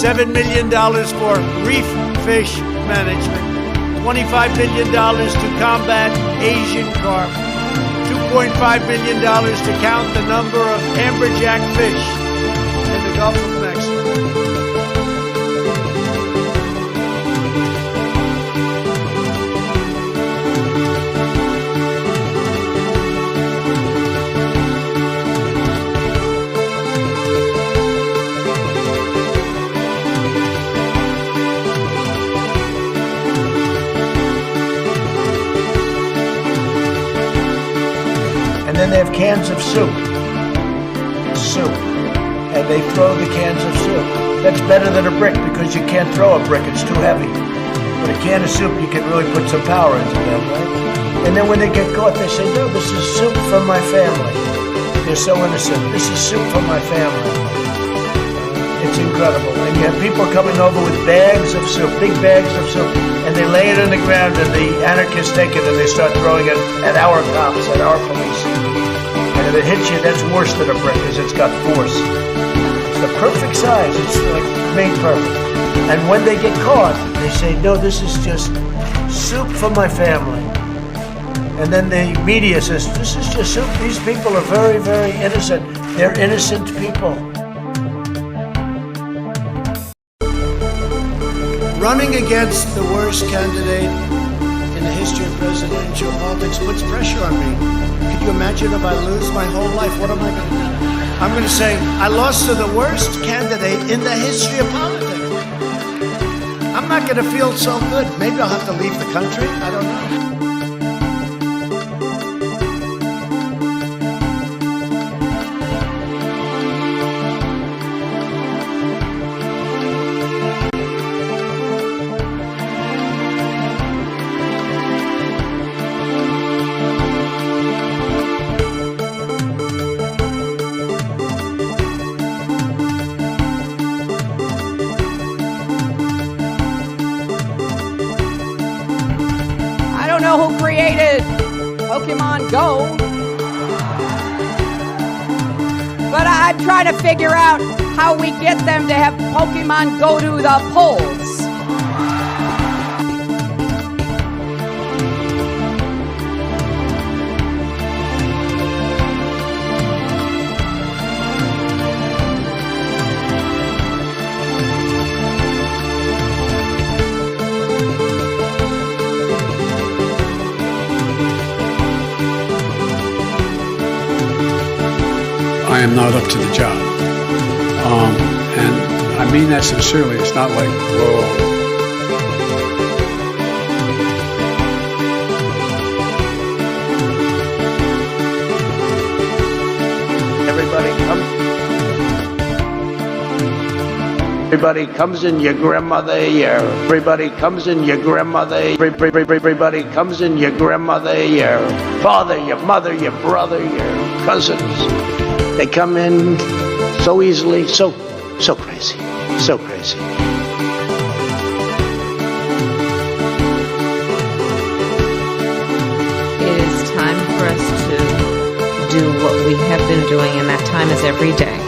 $7 million for reef fish management, $25 million to combat Asian carp, $2.5 million to count the number of amberjack fish in the Gulf of Mexico. And then they have cans of soup. And they throw the cans of soup. That's better than a brick because you can't throw a brick, it's too heavy. But a can of soup, you can really put some power into that, right? And then when they get caught, they say, no, this is soup from my family. They're so innocent. This is soup from my family. It's incredible. And you have people coming over with bags of soup, big bags of soup, and they lay it on the ground, and the anarchists take it and they start throwing it at our cops, at our police. And if it hits you, that's worse than a brick because it's got force. It's the perfect size. It's like made perfect. And when they get caught, they say, no, this is just soup from my family. And then the media says, this is just soup. These people are very, very innocent. They're innocent people. Running against the worst candidate in the history of presidential politics puts pressure on me. Could you imagine if I lose my whole life? What am I going to do? I'm going to say, I lost to the worst candidate in the history of politics. I'm not going to feel so good. Maybe I'll have to leave the country. I don't know. Who created Pokemon Go, but I'm trying to figure out how we get them to have Pokemon go to the polls. I am not up to the job. And I mean that sincerely. It's not like, whoa. Everybody comes in your grandmother year. Everybody comes in your grandmother. Everybody comes in your grandmother year. Father, your mother, your brother, your cousins. They come in so easily, so crazy, so crazy. It is time for us to do what we have been doing, and that time is every day.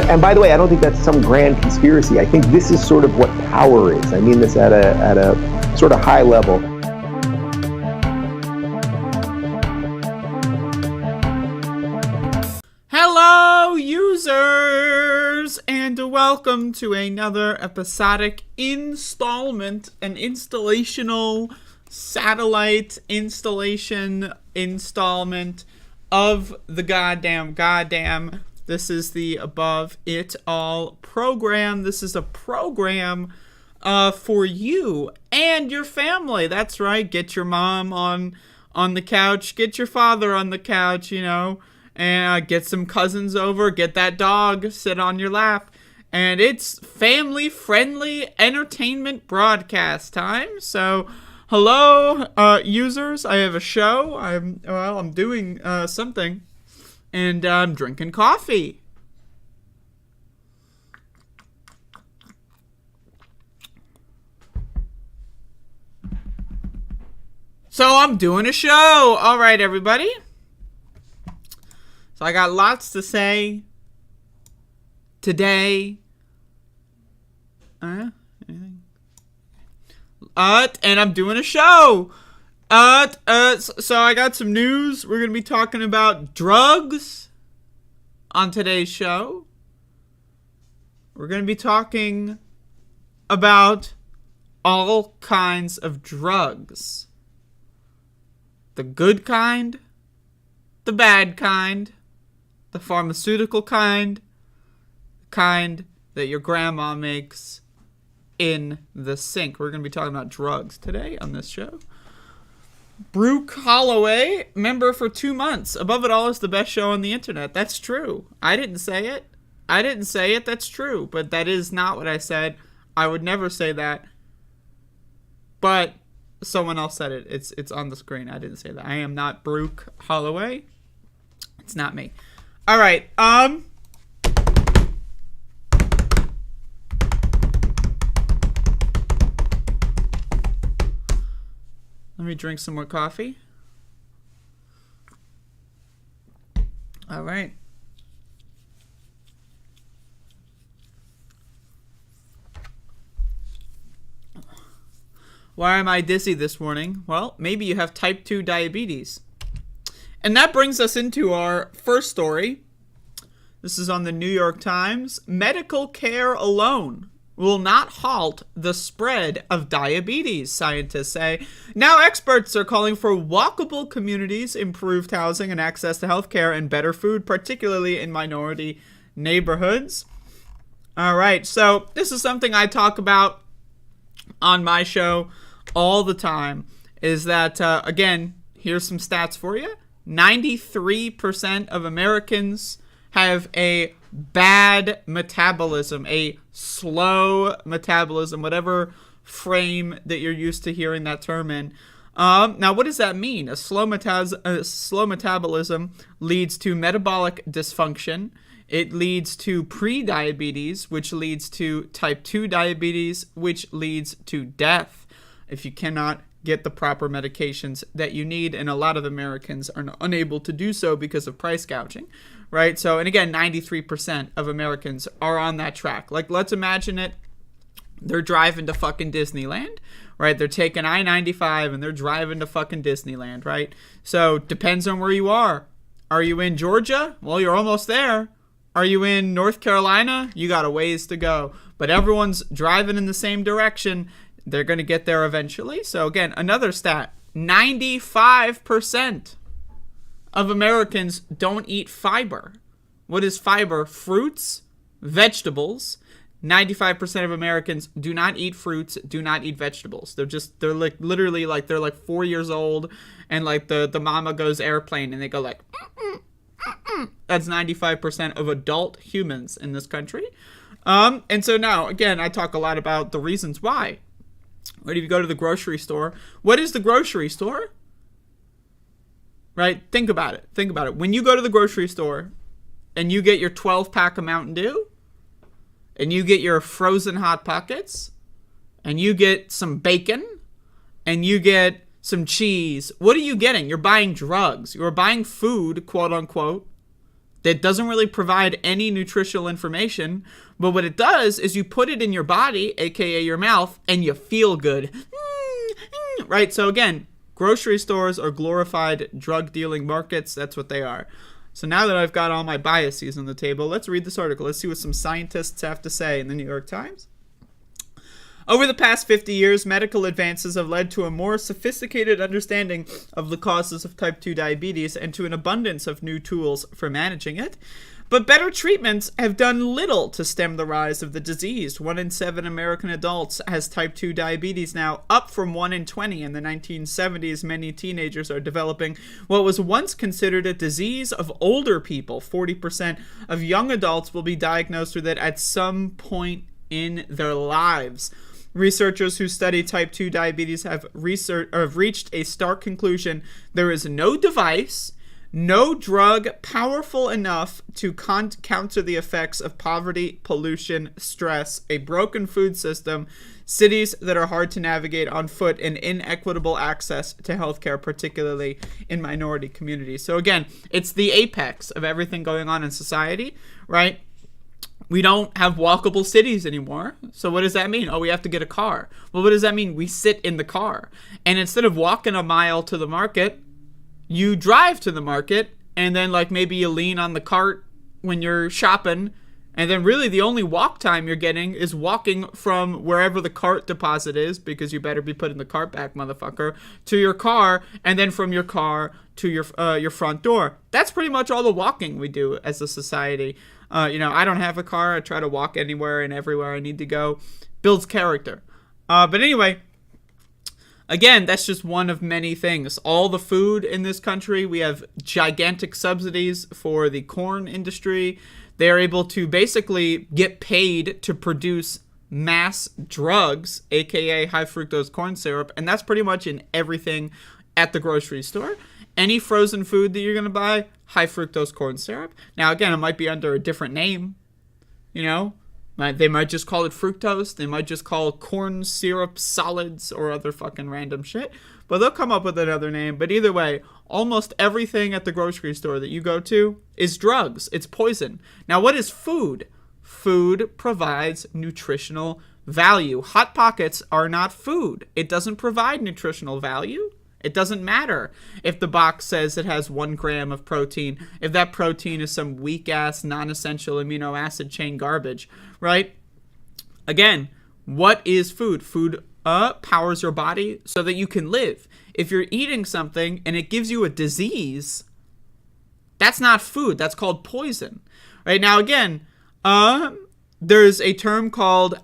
And by the way, I don't think that's some grand conspiracy. I think this is sort of what power is. I mean this at a sort of high level. Hello, users, and welcome to another episodic installment, an installational satellite installation installment of the goddamn. This is the Above It All program. This is a program for you and your family. That's right. Get your mom on the couch. Get your father on the couch, and get some cousins over, get that dog, sit on your lap, and it's family-friendly entertainment broadcast time. So, hello, users. I have a show. I'm doing something, and I'm drinking coffee. So I'm doing a show. All right, everybody. So I got lots to say today. Anything? And I'm doing a show. So I got some news. We're going to be talking about drugs on today's show. We're going to be talking about all kinds of drugs. The good kind, the bad kind, the pharmaceutical kind, the kind that your grandma makes in the sink. We're going to be talking about drugs today on this show. Brooke Holloway, member for 2 months. Above It All is the best show on the internet. That's true. I didn't say it. That's true. But that is not what I said. I would never say that. But someone else said it. It's on the screen. I didn't say that. I am not Brooke Holloway. It's not me. All right. Let me drink some more coffee. All right. Why am I dizzy this morning? Well, maybe you have type 2 diabetes. And that brings us into our first story. This is on the New York Times. Medical care alone will not halt the spread of diabetes, scientists say. Now experts are calling for walkable communities, improved housing and access to health care, and better food, particularly in minority neighborhoods. All right, so this is something I talk about on my show all the time, is that, again, here's some stats for you. 93% of Americans have a bad metabolism, a slow metabolism, whatever frame that you're used to hearing that term in. Now, what does that mean? A slow metabolism leads to metabolic dysfunction. It leads to pre-diabetes, which leads to type 2 diabetes, which leads to death if you cannot get the proper medications that you need. And a lot of Americans are unable to do so because of price gouging, right? So, and again, 93% of Americans are on that track. Like, let's imagine it. They're driving to fucking Disneyland, right? They're taking I-95 and they're driving to fucking Disneyland, right? So, depends on where you are. Are you in Georgia? Well, you're almost there. Are you in North Carolina? You got a ways to go. But everyone's driving in the same direction. They're going to get there eventually. So again, another stat. 95% of Americans don't eat fiber. What is fiber? Fruits, vegetables. 95% of Americans do not eat fruits, do not eat vegetables. They're like literally like they're like 4 years old, and like the mama goes airplane and they go like That's 95% of adult humans in this country. And so now, again, I talk a lot about the reasons why. Right, if you go to the grocery store, what is the grocery store? Right? Think about it. When you go to the grocery store and you get your 12-pack of Mountain Dew, and you get your frozen Hot Pockets, and you get some bacon, and you get some cheese, what are you getting? You're buying drugs. You're buying food, quote unquote, that doesn't really provide any nutritional information, but what it does is you put it in your body, aka your mouth, and you feel good. Right? So again, grocery stores are glorified drug dealing markets. That's what they are. So now that I've got all my biases on the table, let's read this article. Let's see what some scientists have to say in the New York Times. Over the past 50 years, medical advances have led to a more sophisticated understanding of the causes of type 2 diabetes and to an abundance of new tools for managing it. But better treatments have done little to stem the rise of the disease. 1 in 7 American adults has type 2 diabetes now, up from 1 in 20 in the 1970s. Many teenagers are developing what was once considered a disease of older people. 40% of young adults will be diagnosed with it at some point in their lives. Researchers who study type 2 diabetes have reached a stark conclusion. There is no device, No drug powerful enough to counter the effects of poverty, pollution, stress, a broken food system, cities that are hard to navigate on foot, and inequitable access to healthcare, particularly in minority communities. So again, it's the apex of everything going on in society, right? We don't have walkable cities anymore. So what does that mean? Oh, we have to get a car. Well, what does that mean? We sit in the car. And instead of walking a mile to the market, you drive to the market, and then like maybe you lean on the cart when you're shopping, and then really the only walk time you're getting is walking from wherever the cart deposit is, because you better be putting the cart back, motherfucker, to your car, and then from your car to your front door. That's pretty much all the walking we do as a society. I don't have a car. I try to walk anywhere and everywhere I need to go. Builds character. But anyway, again, that's just one of many things. All the food in this country, we have gigantic subsidies for the corn industry. They're able to basically get paid to produce mass drugs, aka high fructose corn syrup, and that's pretty much in everything at the grocery store. Any frozen food that you're going to buy, high fructose corn syrup. Now, again, it might be under a different name, They might just call it fructose. They might just call it corn syrup solids or other fucking random shit. But they'll come up with another name. But either way, almost everything at the grocery store that you go to is drugs. It's poison. Now, what is food? Food provides nutritional value. Hot Pockets are not food. It doesn't provide nutritional value. It doesn't matter if the box says it has 1 gram of protein, if that protein is some weak-ass, non-essential amino acid chain garbage, right? Again, what is food? Food powers your body so that you can live. If you're eating something and it gives you a disease, that's not food. That's called poison. Right? Now, again, there's a term called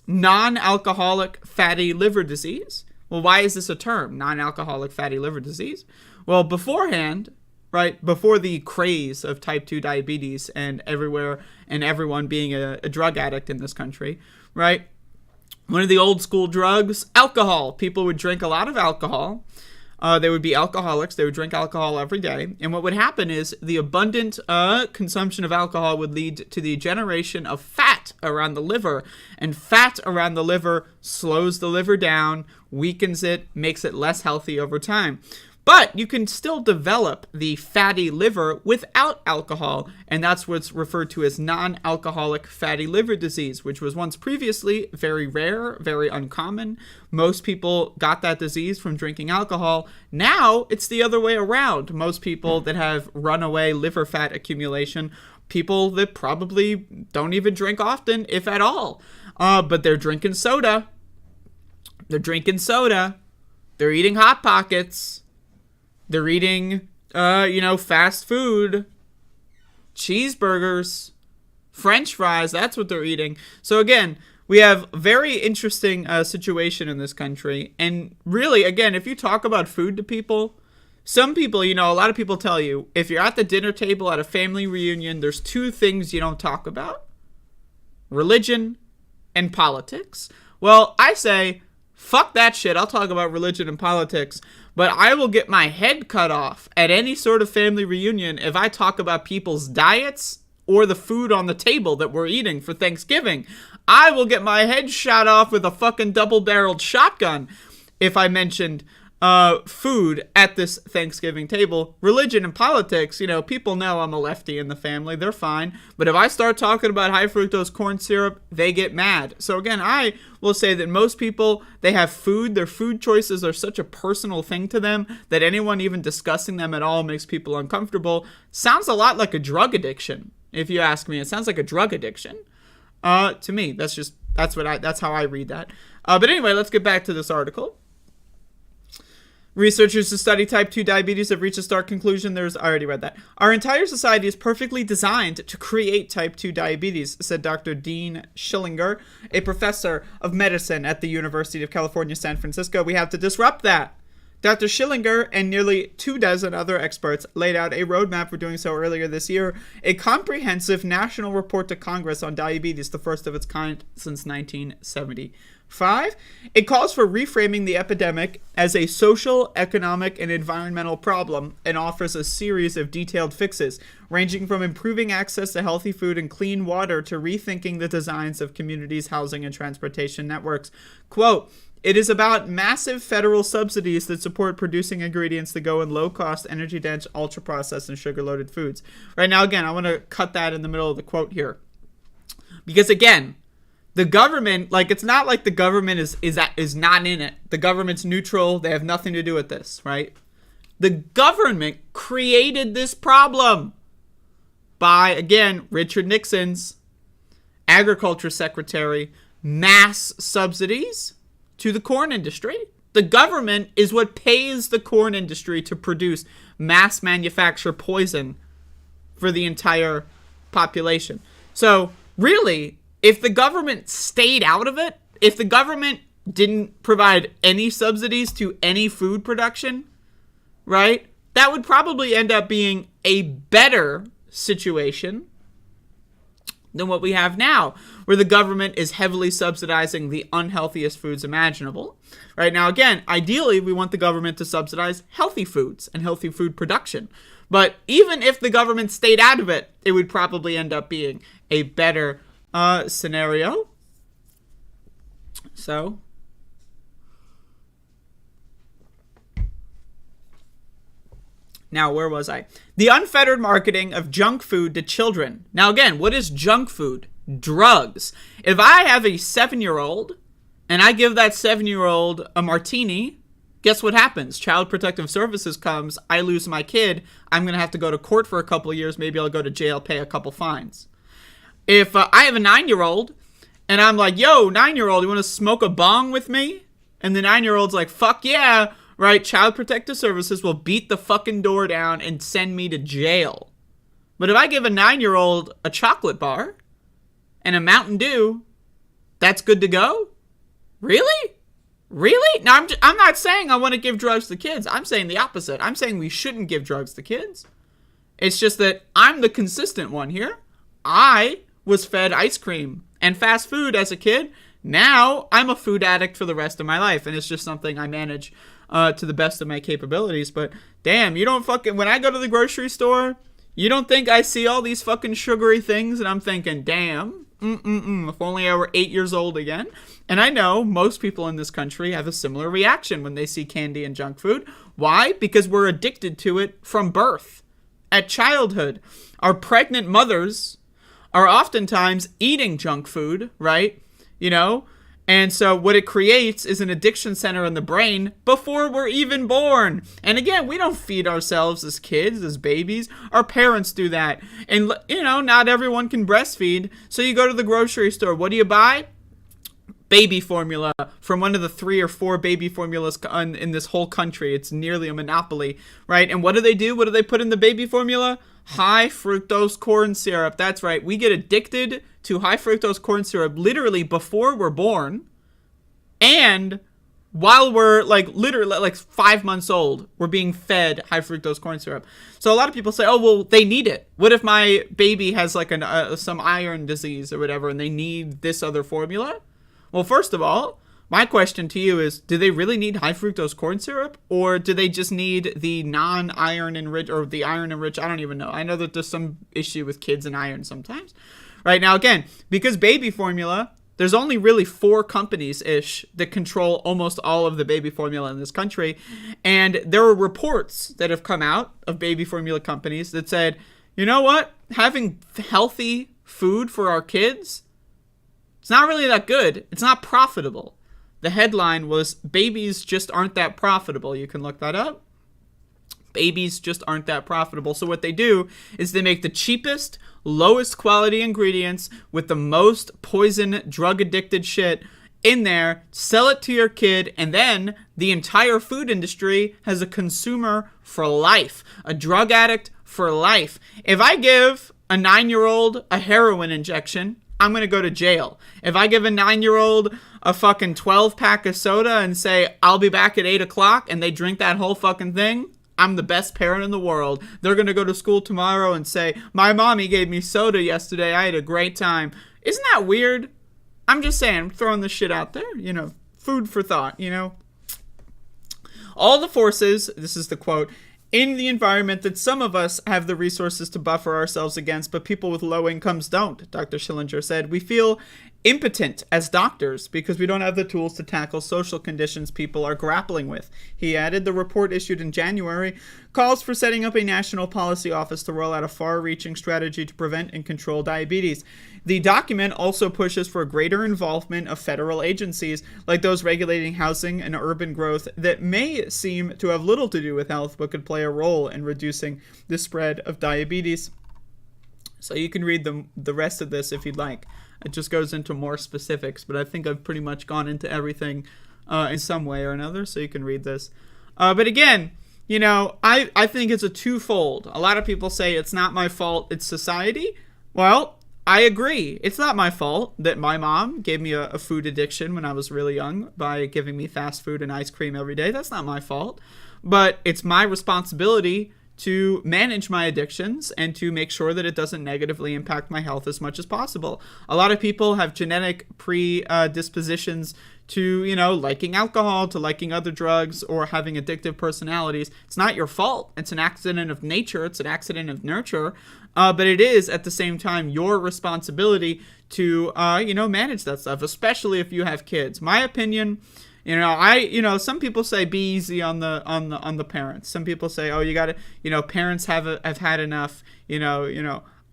non-alcoholic fatty liver disease. Well, why is this a term, non-alcoholic fatty liver disease? Well, beforehand, right, before the craze of type 2 diabetes and everyone being a drug addict in this country, right, one of the old school drugs, alcohol. People would drink a lot of alcohol. They would be alcoholics. They would drink alcohol every day. And what would happen is the abundant consumption of alcohol would lead to the generation of fat around the liver. And fat around the liver slows the liver down, weakens it, makes it less healthy over time. But you can still develop the fatty liver without alcohol, and that's what's referred to as non-alcoholic fatty liver disease, which was once previously very rare, very uncommon. Most people got that disease from drinking alcohol. Now it's the other way around. Most people that have runaway liver fat accumulation, people that probably don't even drink often, if at all, but they're drinking soda. They're eating Hot Pockets. They're eating, fast food, cheeseburgers, French fries. That's what they're eating. So again, we have a very interesting situation in this country. And really, again, if you talk about food to people, some people, a lot of people tell you, if you're at the dinner table at a family reunion, there's 2 things you don't talk about: religion and politics. Well, I say, fuck that shit. I'll talk about religion and politics, but I will get my head cut off at any sort of family reunion if I talk about people's diets or the food on the table that we're eating for Thanksgiving. I will get my head shot off with a fucking double-barreled shotgun if I mentioned food at this Thanksgiving table. Religion and politics, people know I'm a lefty in the family. They're fine. But if I start talking about high fructose corn syrup, they get mad. So again, I will say that most people, they have food. Their food choices are such a personal thing to them that anyone even discussing them at all makes people uncomfortable. Sounds a lot like a drug addiction, if you ask me. It sounds like a drug addiction. To me, that's how I read that. But anyway, let's get back to this article. Researchers who study type 2 diabetes have reached a stark conclusion. I already read that. Our entire society is perfectly designed to create type 2 diabetes, said Dr. Dean Schillinger, a professor of medicine at the University of California, San Francisco. We have to disrupt that. Dr. Schillinger and nearly 24 other experts laid out a roadmap for doing so earlier this year, a comprehensive national report to Congress on diabetes, the first of its kind since 1970. 5, it calls for reframing the epidemic as a social, economic, and environmental problem and offers a series of detailed fixes, ranging from improving access to healthy food and clean water to rethinking the designs of communities' housing and transportation networks. Quote, it is about massive federal subsidies that support producing ingredients that go in low-cost, energy-dense, ultra-processed, and sugar-loaded foods. Right now, again, I want to cut that in the middle of the quote here. Because, again, the government, like, it's not like the government is not in it. The government's neutral. They have nothing to do with this, right? The government created this problem by, again, Richard Nixon's agriculture secretary, mass subsidies to the corn industry. The government is what pays the corn industry to produce mass manufacture poison for the entire population. So, really, if the government stayed out of it, if the government didn't provide any subsidies to any food production, right, that would probably end up being a better situation than what we have now, where the government is heavily subsidizing the unhealthiest foods imaginable. Right now, again, ideally, we want the government to subsidize healthy foods and healthy food production. But even if the government stayed out of it, it would probably end up being a better scenario. So, now, where was I? The unfettered marketing of junk food to children. Now, again, what is junk food? Drugs. If I have a 7-year-old and I give that 7-year-old a martini, guess what happens? Child Protective Services comes, I lose my kid, I'm going to have to go to court for a couple of years, maybe I'll go to jail, pay a couple fines. If I have a 9-year-old and I'm like, yo, 9-year-old, you want to smoke a bong with me? And the 9-year-old's like, fuck yeah. Right, Child Protective Services will beat the fucking door down and send me to jail. But if I give a 9-year-old a chocolate bar and a Mountain Dew, that's good to go? Really? Really? Now, I'm not saying I want to give drugs to kids. I'm saying the opposite. I'm saying we shouldn't give drugs to kids. It's just that I'm the consistent one here. I was fed ice cream and fast food as a kid. Now I'm a food addict for the rest of my life, and it's just something I manage to the best of my capabilities. But damn, you don't fucking, when I go to the grocery store, you don't think I see all these fucking sugary things and I'm thinking, damn, if only I were 8 years old again. And I know most people in this country have a similar reaction when they see candy and junk food. Why? Because we're addicted to it from birth. At childhood, our pregnant mothers are oftentimes eating junk food, right? You know? And so what it creates is an addiction center in the brain before we're even born. And again, we don't feed ourselves as kids, as babies. Our parents do that. And, you know, not everyone can breastfeed. So you go to the grocery store. What do you buy? Baby formula from one of the 3 or 4 baby formulas in this whole country. It's nearly a monopoly, right? And what do they do? What do they put in the baby formula? High fructose corn syrup. That's right. We get addicted to high fructose corn syrup literally before we're born, and while we're literally 5 months old, we're being fed high fructose corn syrup. So a lot of people say, oh, well, they need it. What if my baby has some iron disease or whatever and they need this other formula? Well, first of all, my question to you is, do they really need high fructose corn syrup, or do they just need the non-iron enriched, or the iron enriched? I don't even know. I know that there's some issue with kids and iron sometimes. Right now, again, because baby formula, there's only really 4 companies-ish that control almost all of the baby formula in this country. And there are reports that have come out of baby formula companies that said, you know what? Having healthy food for our kids, it's not really that good. It's not profitable. The headline was, babies just aren't that profitable. You can look that up. Babies just aren't that profitable. So what they do is they make the cheapest, lowest quality ingredients with the most poison, drug-addicted shit in there, sell it to your kid, and then the entire food industry has a consumer for life, a drug addict for life. If I give a 9-year-old a heroin injection, I'm going to go to jail. If I give a 9-year-old a fucking 12-pack of soda and say, I'll be back at 8 o'clock, and they drink that whole fucking thing, I'm the best parent in the world. They're going to go to school tomorrow and say, my mommy gave me soda yesterday. I had a great time. Isn't that weird? I'm just saying, I'm throwing this shit out there, food for thought, All the forces, this is the quote, in the environment that some of us have the resources to buffer ourselves against, but people with low incomes don't, Dr. Schillinger said. We feel impotent as doctors because we don't have the tools to tackle social conditions people are grappling with. He added, the report issued in January calls for setting up a national policy office to roll out a far-reaching strategy to prevent and control diabetes. The document also pushes for greater involvement of federal agencies like those regulating housing and urban growth that may seem to have little to do with health but could play a role in reducing the spread of diabetes. So you can read the rest of this if you'd like. It just goes into more specifics, but I think I've pretty much gone into everything in some way or another, so you can read this. But again, I think it's a twofold. A lot of people say it's not my fault, it's society. Well, I agree. It's not my fault that my mom gave me a food addiction when I was really young by giving me fast food and ice cream every day. That's not my fault. But it's my responsibility to manage my addictions and to make sure that it doesn't negatively impact my health as much as possible. A lot of people have genetic predispositions to, liking alcohol, to liking other drugs, or having addictive personalities. It's not your fault. It's an accident of nature. It's an accident of nurture. But it is, at the same time, your responsibility to, manage that stuff, especially if you have kids. My opinion, some people say be easy on the parents. Some people say, oh, you got to, parents have had enough,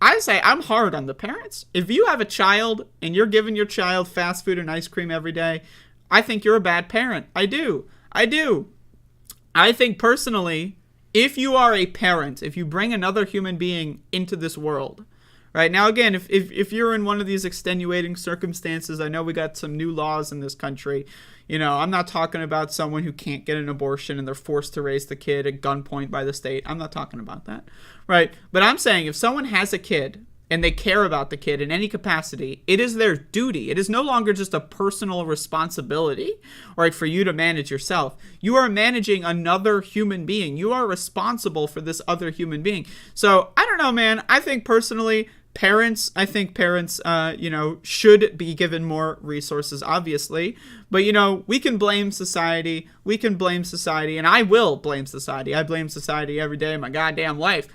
I say I'm hard on the parents. If you have a child and you're giving your child fast food and ice cream every day, I think you're a bad parent. I do. I think personally, if you are a parent, if you bring another human being into this world, right now, again, if you're in one of these extenuating circumstances, I know we got some new laws in this country. I'm not talking about someone who can't get an abortion and they're forced to raise the kid at gunpoint by the state. I'm not talking about that, right? But I'm saying if someone has a kid and they care about the kid in any capacity, it is their duty. It is no longer just a personal responsibility, right, for you to manage yourself. You are managing another human being. You are responsible for this other human being. So I don't know, man. I think personally, parents should be given more resources, obviously. But, we can blame society. And I will blame society. I blame society every day of my goddamn life.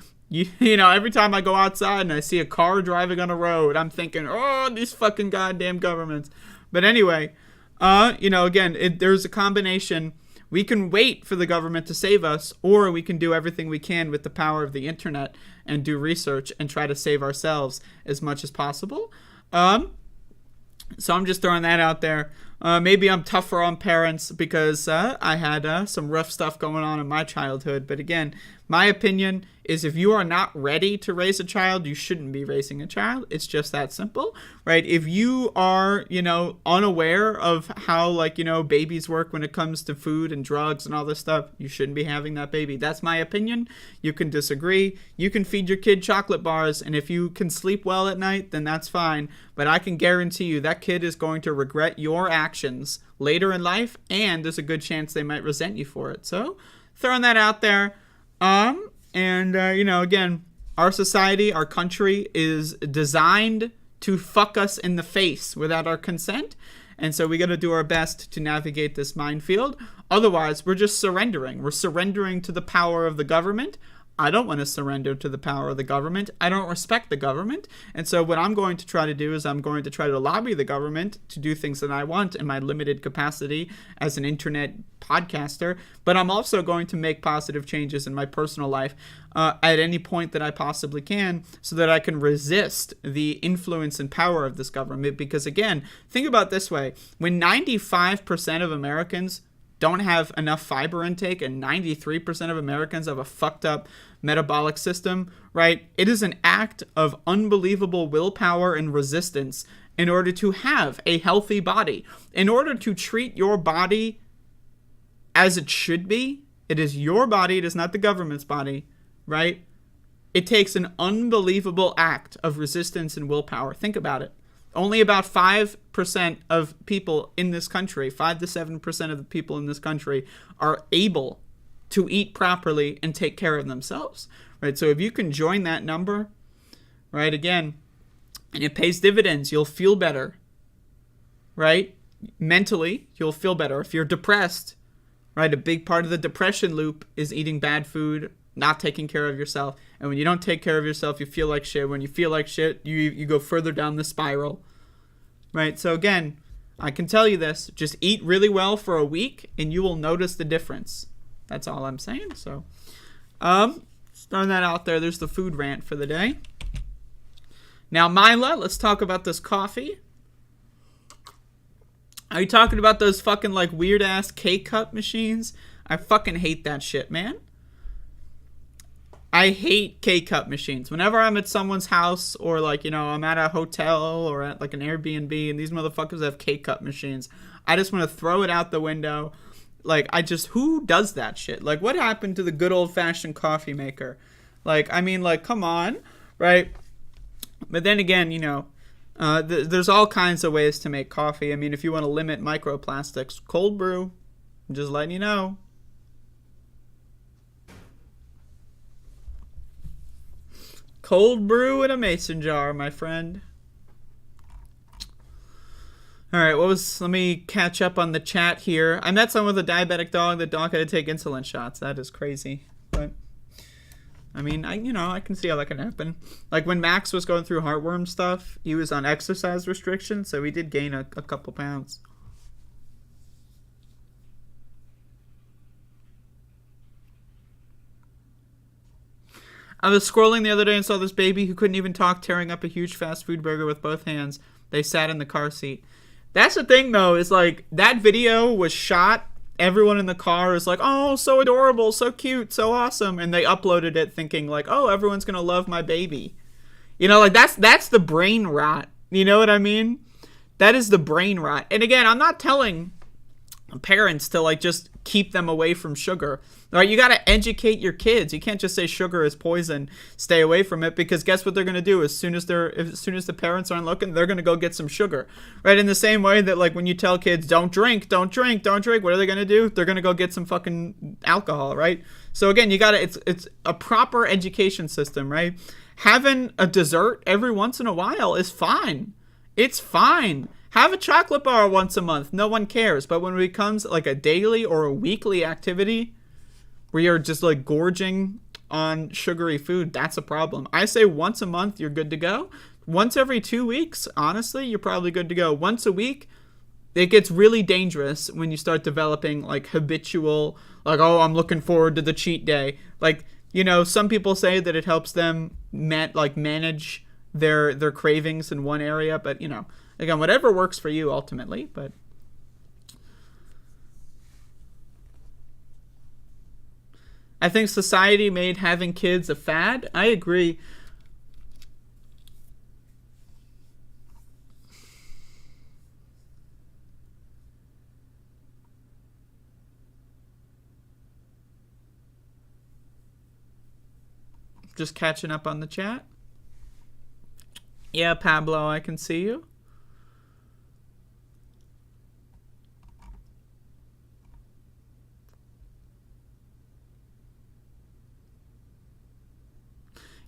Every time I go outside and I see a car driving on a road, I'm thinking, oh, these fucking goddamn governments. But anyway, again, there's a combination. We can wait for the government to save us, or we can do everything we can with the power of the internet and do research and try to save ourselves as much as possible. So I'm just throwing that out there. Maybe I'm tougher on parents because I had some rough stuff going on in my childhood. But again, my opinion is if you are not ready to raise a child, you shouldn't be raising a child. It's just that simple, right? If you are, unaware of how, babies work when it comes to food and drugs and all this stuff, you shouldn't be having that baby. That's my opinion. You can disagree. You can feed your kid chocolate bars, and if you can sleep well at night, then that's fine. But I can guarantee you that kid is going to regret your actions later in life, and there's a good chance they might resent you for it. So, throwing that out there. Again, our society, our country is designed to fuck us in the face without our consent. And so we got to do our best to navigate this minefield. Otherwise, we're just surrendering. We're surrendering to the power of the government. I don't want to surrender to the power of the government. I don't respect the government. And so what I'm going to try to do is I'm going to try to lobby the government to do things that I want in my limited capacity as an internet podcaster. But I'm also going to make positive changes in my personal life at any point that I possibly can so that I can resist the influence and power of this government. Because again, think about it this way. When 95% of Americans don't have enough fiber intake and 93% of Americans have a fucked up metabolic system, right? It is an act of unbelievable willpower and resistance in order to have a healthy body. In order to treat your body as it should be, it is your body, it is not the government's body, right? It takes an unbelievable act of resistance and willpower. Think about it. Only about 5% of people in this country, 5 to 7% of the people in this country are able to eat properly and take care of themselves, right? So if you can join that number, right, again, and it pays dividends, you'll feel better. right? Mentally, you'll feel better. If you're depressed, right, a big part of the depression loop is eating bad food, not taking care of yourself. And when you don't take care of yourself, you feel like shit. When you feel like shit, you go further down the spiral, right? So again, I can tell you this, just eat really well for a week and you will notice the difference. That's all I'm saying. So, throwing that out there. There's the food rant for the day. Now, Mila, let's talk about this coffee. Are you talking about those fucking, like, weird-ass K-cup machines? I fucking hate that shit, man. I hate K-cup machines. Whenever I'm at someone's house or, like, you know, I'm at a hotel or at, like, an Airbnb and these motherfuckers have K-cup machines, I just want to throw it out the window. Like, who does that shit? Like, what happened to the good old-fashioned coffee maker? Like, I mean, like, come on, right? But then again, you know, there's all kinds of ways to make coffee. I mean, if you want to limit microplastics, cold brew, I'm just letting you know. Cold brew in a mason jar, my friend. All right, let me catch up on the chat here. I met someone with a diabetic dog. The dog had to take insulin shots. That is crazy. But, I mean, I can see how that can happen. Like, when Max was going through heartworm stuff, he was on exercise restrictions, so he did gain a couple pounds. I was scrolling the other day and saw this baby who couldn't even talk tearing up a huge fast food burger with both hands. They sat in the car seat. That's the thing, though, is like that video was shot. Everyone in the car is like, oh, so adorable, so cute, so awesome. And they uploaded it thinking like, oh, everyone's going to love my baby. You know, like that's the brain rot. You know what I mean? That is the brain rot. And again, I'm not telling parents to like just keep them away from sugar. All right, you got to educate your kids. You can't just say sugar is poison, stay away from it, because guess what they're going to do as soon as the parents aren't looking, they're going to go get some sugar. Right? In the same way that like when you tell kids don't drink, what are they going to do? They're going to go get some fucking alcohol, right? So again, you got to it's a proper education system, right? Having a dessert every once in a while is fine. It's fine. Have a chocolate bar once a month. No one cares. But when it becomes like a daily or a weekly activity where you're just like gorging on sugary food, that's a problem. I say once a month, you're good to go. Once every 2 weeks, honestly, you're probably good to go. Once a week, it gets really dangerous when you start developing like habitual, like, oh, I'm looking forward to the cheat day. Like, you know, some people say that it helps them manage their cravings in one area, but you know, again, whatever works for you ultimately, but I think society made having kids a fad. I agree. Just catching up on the chat. Yeah, Pablo, I can see you.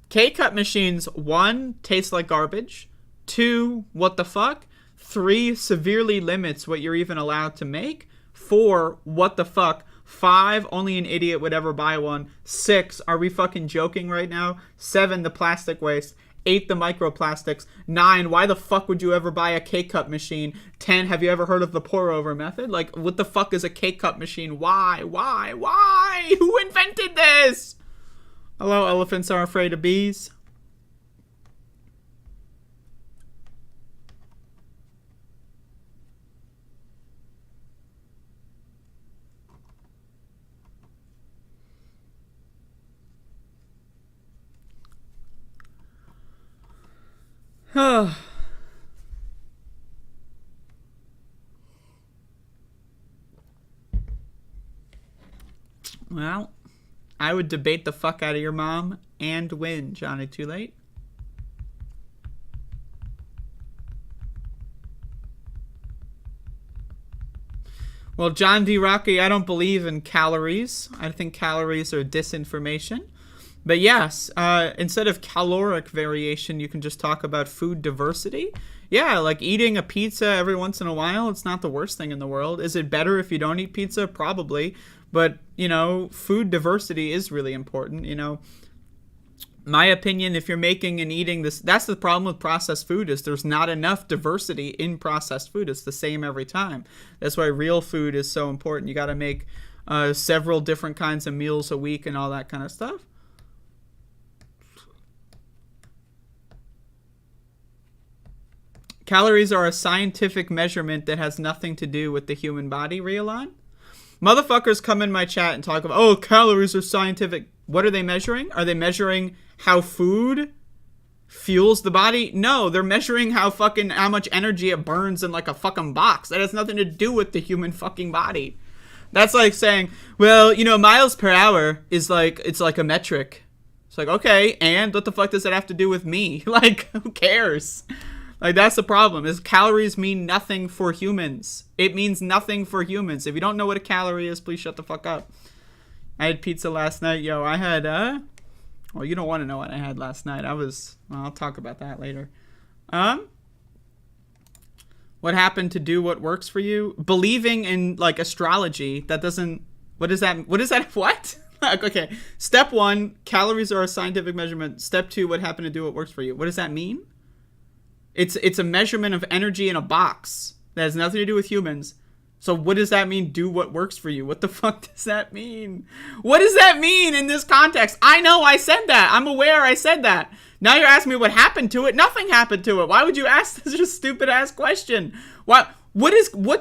K-cup machines, 1, taste like garbage. 2, what the fuck? 3, severely limits what you're even allowed to make. 4, what the fuck? 5, only an idiot would ever buy one. 6, are we fucking joking right now? 7, the plastic waste. 8, the microplastics. 9, why the fuck would you ever buy a K-cup machine? 10, have you ever heard of the pour-over method? Like, what the fuck is a K-cup machine? Why? Who invented this? Hello, elephants are afraid of bees. Well, I would debate the fuck out of your mom and win, Johnny Too Late. Well, John D. Rocky, I don't believe in calories. I think calories are disinformation. But yes, instead of caloric variation, you can just talk about food diversity. Yeah, like eating a pizza every once in a while, it's not the worst thing in the world. Is it better if you don't eat pizza? Probably. But, food diversity is really important, My opinion, if you're making and eating this, that's the problem with processed food, is there's not enough diversity in processed food. It's the same every time. That's why real food is so important. You got to make several different kinds of meals a week and all that kind of stuff. Calories are a scientific measurement that has nothing to do with the human body, Realon. Motherfuckers come in my chat and talk about, calories are scientific. What are they measuring? Are they measuring how food fuels the body? No, they're measuring how much energy it burns in like a fucking box. That has nothing to do with the human fucking body. That's like saying, miles per hour is like, it's like a metric. It's like, okay, and what the fuck does that have to do with me? Like, who cares? Like, that's the problem, is calories mean nothing for humans. It means nothing for humans. If you don't know what a calorie is, please shut the fuck up. I had pizza last night. I had, you don't want to know what I had last night. I'll talk about that later. What happened to do what works for you? Believing in, like, astrology, that doesn't, what is that, what? Okay, step 1, calories are a scientific measurement. Step 2, what happened to do what works for you? What does that mean? It's a measurement of energy in a box that has nothing to do with humans. So what does that mean, do what works for you? What the fuck does that mean? What does that mean in this context? I know I said that. I'm aware I said that. Now you're asking me what happened to it. Nothing happened to it. Why would you ask such a stupid ass question? What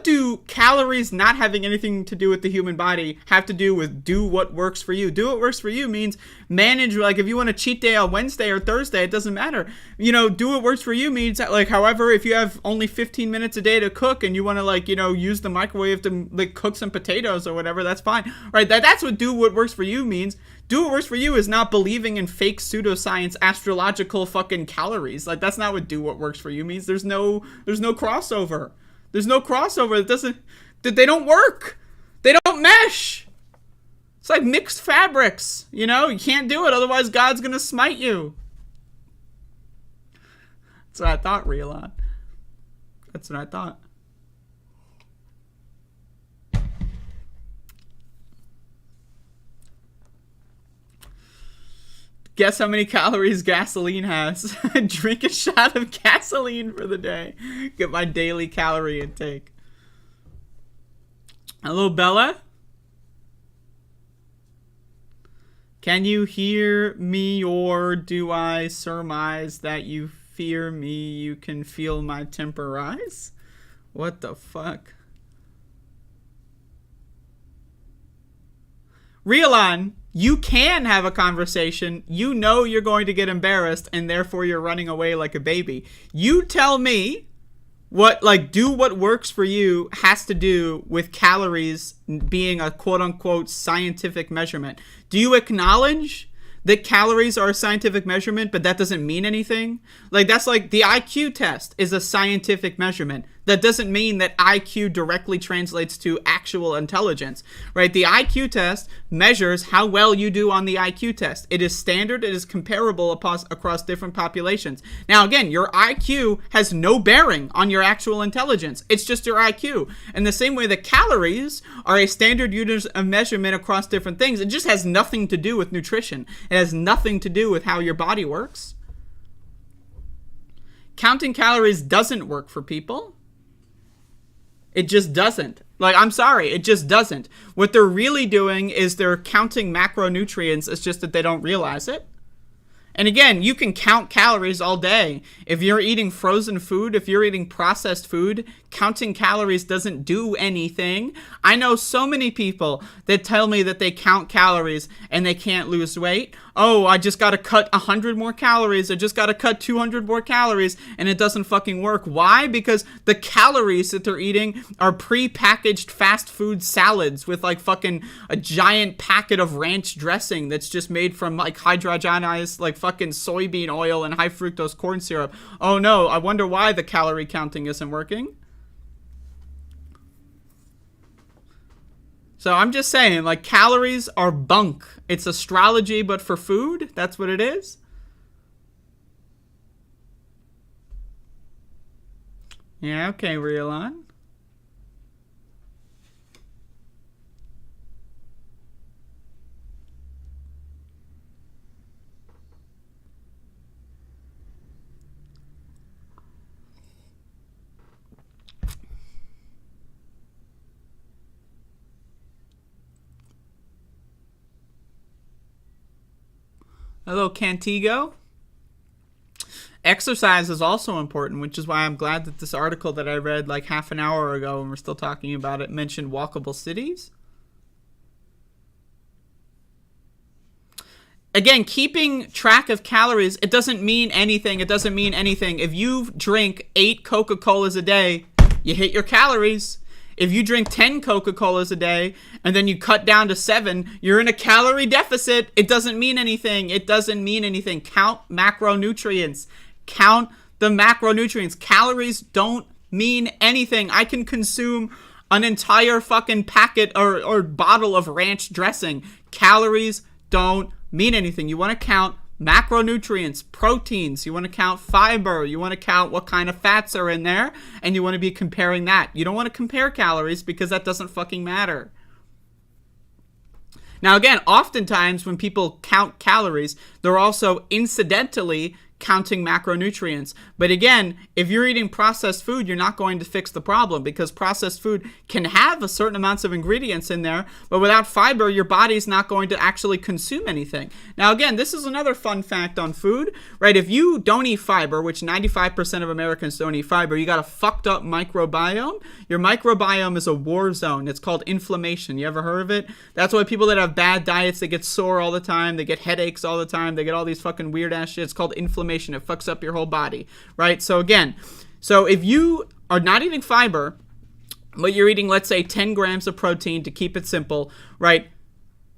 do calories not having anything to do with the human body have to do with do what works for you? Do what works for you means manage, like, if you want a cheat day on Wednesday or Thursday, it doesn't matter. Do what works for you means that, like, however, if you have only 15 minutes a day to cook and you want to, like, use the microwave to, like, cook some potatoes or whatever, that's fine. Right? That's what do what works for you means. Do what works for you is not believing in fake pseudoscience astrological fucking calories. Like, that's not what do what works for you means. There's no crossover. There's no crossover. They don't work. They don't mesh. It's like mixed fabrics. You can't do it. Otherwise, God's going to smite you. That's what I thought, Realon. That's what I thought. Guess how many calories gasoline has. Drink a shot of gasoline for the day. Get my daily calorie intake. Hello, Bella. Can you hear me, or do I surmise that you fear me? You can feel my temper rise? What the fuck? Realon, you can have a conversation. You know you're going to get embarrassed, and therefore you're running away like a baby. You tell me what, like, do what works for you has to do with calories being a quote-unquote scientific measurement. Do you acknowledge that calories are a scientific measurement, but that doesn't mean anything? Like, that's like the IQ test is a scientific measurement. That doesn't mean that IQ directly translates to actual intelligence, right? The IQ test measures how well you do on the IQ test. It is standard. It is comparable across different populations. Now, again, your IQ has no bearing on your actual intelligence. It's just your IQ. In the same way that calories are a standard unit of measurement across different things, it just has nothing to do with nutrition. It has nothing to do with how your body works. Counting calories doesn't work for people. It just doesn't. Like, I'm sorry, it just doesn't. What they're really doing is they're counting macronutrients. It's just that they don't realize it. And again, you can count calories all day. If you're eating frozen food, if you're eating processed food, counting calories doesn't do anything. I know so many people that tell me that they count calories and they can't lose weight. Oh, I just got to cut 100 more calories. I just got to cut 200 more calories, and it doesn't fucking work. Why? Because the calories that they're eating are pre-packaged fast food salads with like fucking a giant packet of ranch dressing that's just made from like hydrogenized like fucking soybean oil and high fructose corn syrup. Oh no, I wonder why the calorie counting isn't working. So I'm just saying, like, calories are bunk. It's astrology, but for food. That's what it is. Yeah, okay, Rielon. Hello, Cantigo. Exercise is also important, which is why I'm glad that this article that I read like half an hour ago, and we're still talking about it, mentioned walkable cities. Again, keeping track of calories, it doesn't mean anything. It doesn't mean anything. If you drink 8 Coca-Colas a day, you hit your calories. If you drink 10 Coca-Colas a day and then you cut down to 7, you're in a calorie deficit. It doesn't mean anything. It doesn't mean anything. Count macronutrients. Count the macronutrients. Calories don't mean anything. I can consume an entire fucking packet or bottle of ranch dressing. Calories don't mean anything. You want to count macronutrients, proteins, you want to count fiber, you want to count what kind of fats are in there, and you want to be comparing that. You don't want to compare calories because that doesn't fucking matter. Now again, oftentimes when people count calories, they're also incidentally counting macronutrients. But again, if you're eating processed food, you're not going to fix the problem, because processed food can have a certain amounts of ingredients in there, but without fiber, your body's not going to actually consume anything. Now again, this is another fun fact on food, right? If you don't eat fiber, which 95% of Americans don't eat fiber, you got a fucked up microbiome. Your microbiome is a war zone. It's called inflammation. You ever heard of it? That's why people that have bad diets, they get sore all the time, they get headaches all the time, they get all these fucking weird ass shit. It's called inflammation. It fucks up your whole body, right? So again, if you are not eating fiber, but you're eating, let's say, 10 grams of protein to keep it simple, right?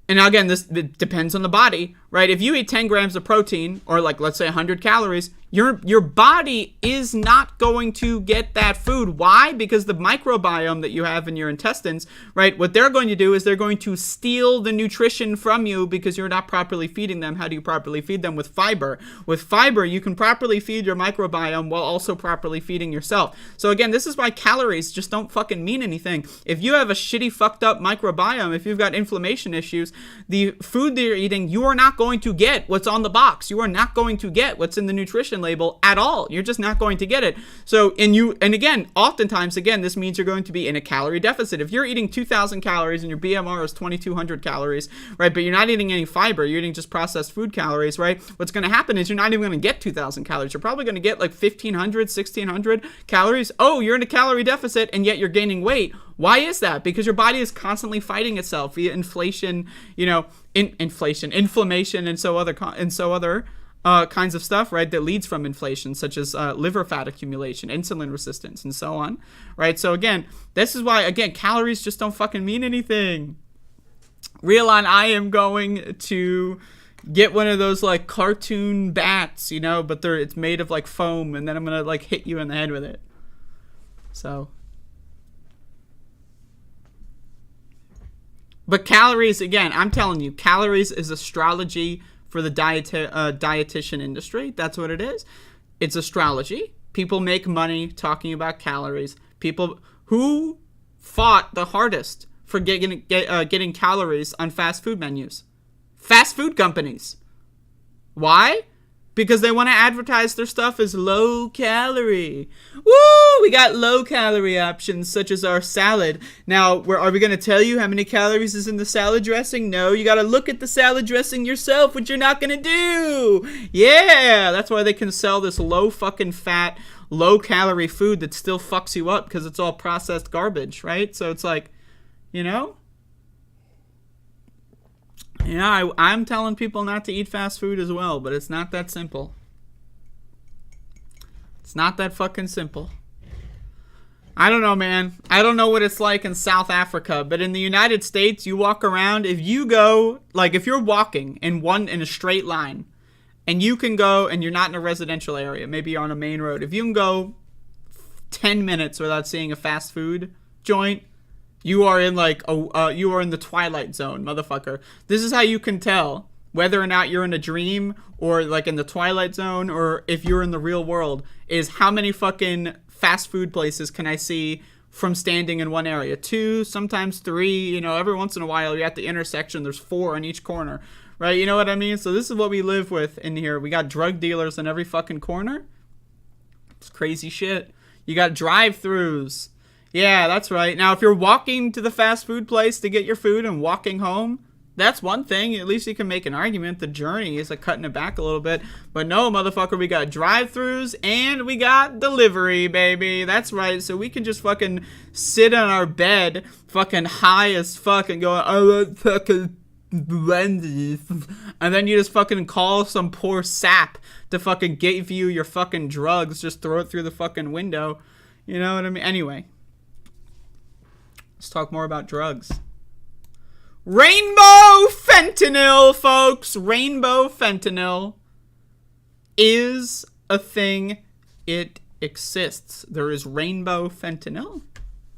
And now again, this depends on the body, right? If you eat 10 grams of protein, or like, let's say 100 calories, your body is not going to get that food. Why? Because the microbiome that you have in your intestines, right, what they're going to do is they're going to steal the nutrition from you because you're not properly feeding them. How do you properly feed them? With fiber. With fiber, you can properly feed your microbiome while also properly feeding yourself. So again, this is why calories just don't fucking mean anything. If you have a shitty fucked up microbiome, if you've got inflammation issues, the food that you're eating, you are not going to get what's on the box. You are not going to get what's in the nutrition label at all. You're just not going to get it. So, and again, oftentimes, again, this means you're going to be in a calorie deficit. If you're eating 2,000 calories and your BMR is 2,200 calories, right, but you're not eating any fiber, you're eating just processed food calories, right, what's going to happen is you're not even going to get 2,000 calories. You're probably going to get like 1,500, 1,600 calories. Oh, you're in a calorie deficit and yet you're gaining weight. Why is that? Because your body is constantly fighting itself via inflation, inflammation, and so other kinds of stuff, right, that leads from inflation, such as liver fat accumulation, insulin resistance, and so on, right? So again, this is why, again, calories just don't fucking mean anything. Rielon, I am going to get one of those like cartoon bats, but it's made of like foam, and then I'm gonna like hit you in the head with it. So. But calories, again, I'm telling you, calories is astrology for the dietitian industry. That's what it is. It's astrology. People make money talking about calories. People who fought the hardest for getting calories on fast food menus. Fast food companies. Why? Because they want to advertise their stuff as low calorie. Woo! We got low calorie options such as our salad. Now, are we going to tell you how many calories is in the salad dressing? No, you got to look at the salad dressing yourself, which you're not going to do. Yeah, that's why they can sell this low fucking fat, low calorie food that still fucks you up because it's all processed garbage, right? So it's like, Yeah, I'm telling people not to eat fast food as well, but it's not that simple. It's not that fucking simple. I don't know, man. I don't know what it's like in South Africa, but in the United States, you walk around, if you're walking in a straight line, and you can go, and you're not in a residential area, maybe you're on a main road, if you can go 10 minutes without seeing a fast food joint, You are in like you are in the Twilight Zone, motherfucker. This is how you can tell whether or not you're in a dream or like in the Twilight Zone or if you're in the real world, is how many fucking fast food places can I see from standing in one area? 2, sometimes 3, you know, every once in a while you're at the intersection, there's 4 on each corner, right? You know what I mean? So this is what we live with in here. We got drug dealers in every fucking corner. It's crazy shit. You got drive-thrus. Yeah, that's right. Now, if you're walking to the fast food place to get your food and walking home, that's one thing. At least you can make an argument. The journey is like cutting it back a little bit. But no, motherfucker, we got drive-thrus and we got delivery, baby. That's right. So we can just fucking sit on our bed, fucking high as fuck, and go, I want fucking Wendy's. And then you just fucking call some poor sap to fucking give you your fucking drugs. Just throw it through the fucking window. You know what I mean? Anyway, let's talk more about drugs. Rainbow fentanyl, folks. Rainbow fentanyl is a thing. It exists. There is rainbow fentanyl.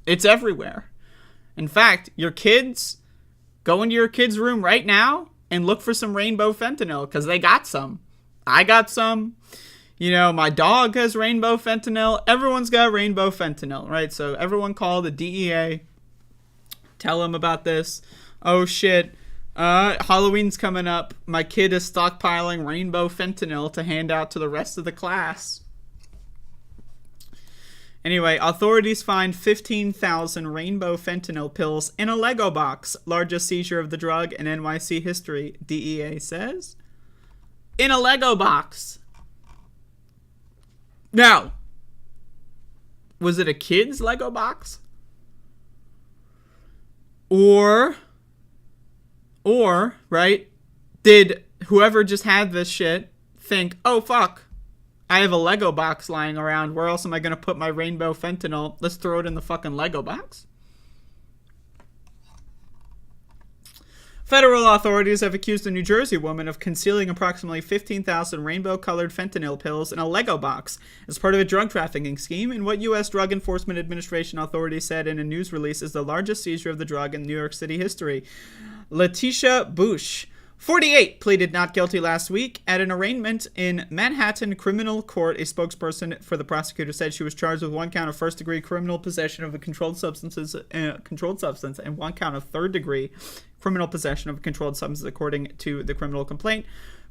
It's everywhere. In fact, your kids, go into your kids' room right now and look for some rainbow fentanyl because they got some. I got some. You know, my dog has rainbow fentanyl. Everyone's got rainbow fentanyl, right? So everyone call the DEA. Tell them about this. Oh shit, Halloween's coming up. My kid is stockpiling rainbow fentanyl to hand out to the rest of the class. Anyway, authorities find 15,000 rainbow fentanyl pills in a Lego box. Largest seizure of the drug in NYC history, DEA says. In a Lego box. Now, was it a kid's Lego box? Or, right, did whoever just had this shit think, oh, fuck, I have a Lego box lying around. Where else am I going to put my rainbow fentanyl? Let's throw it in the fucking Lego box. Federal authorities have accused a New Jersey woman of concealing approximately 15,000 rainbow-colored fentanyl pills in a Lego box as part of a drug trafficking scheme in what U.S. Drug Enforcement Administration authorities said in a news release is the largest seizure of the drug in New York City history. Letitia Bush, 48, pleaded not guilty last week at an arraignment in Manhattan criminal court. A spokesperson for the prosecutor said she was charged with 1 count of first-degree criminal possession of a controlled substance and 1 count of third-degree criminal possession of a controlled substance, according to the criminal complaint.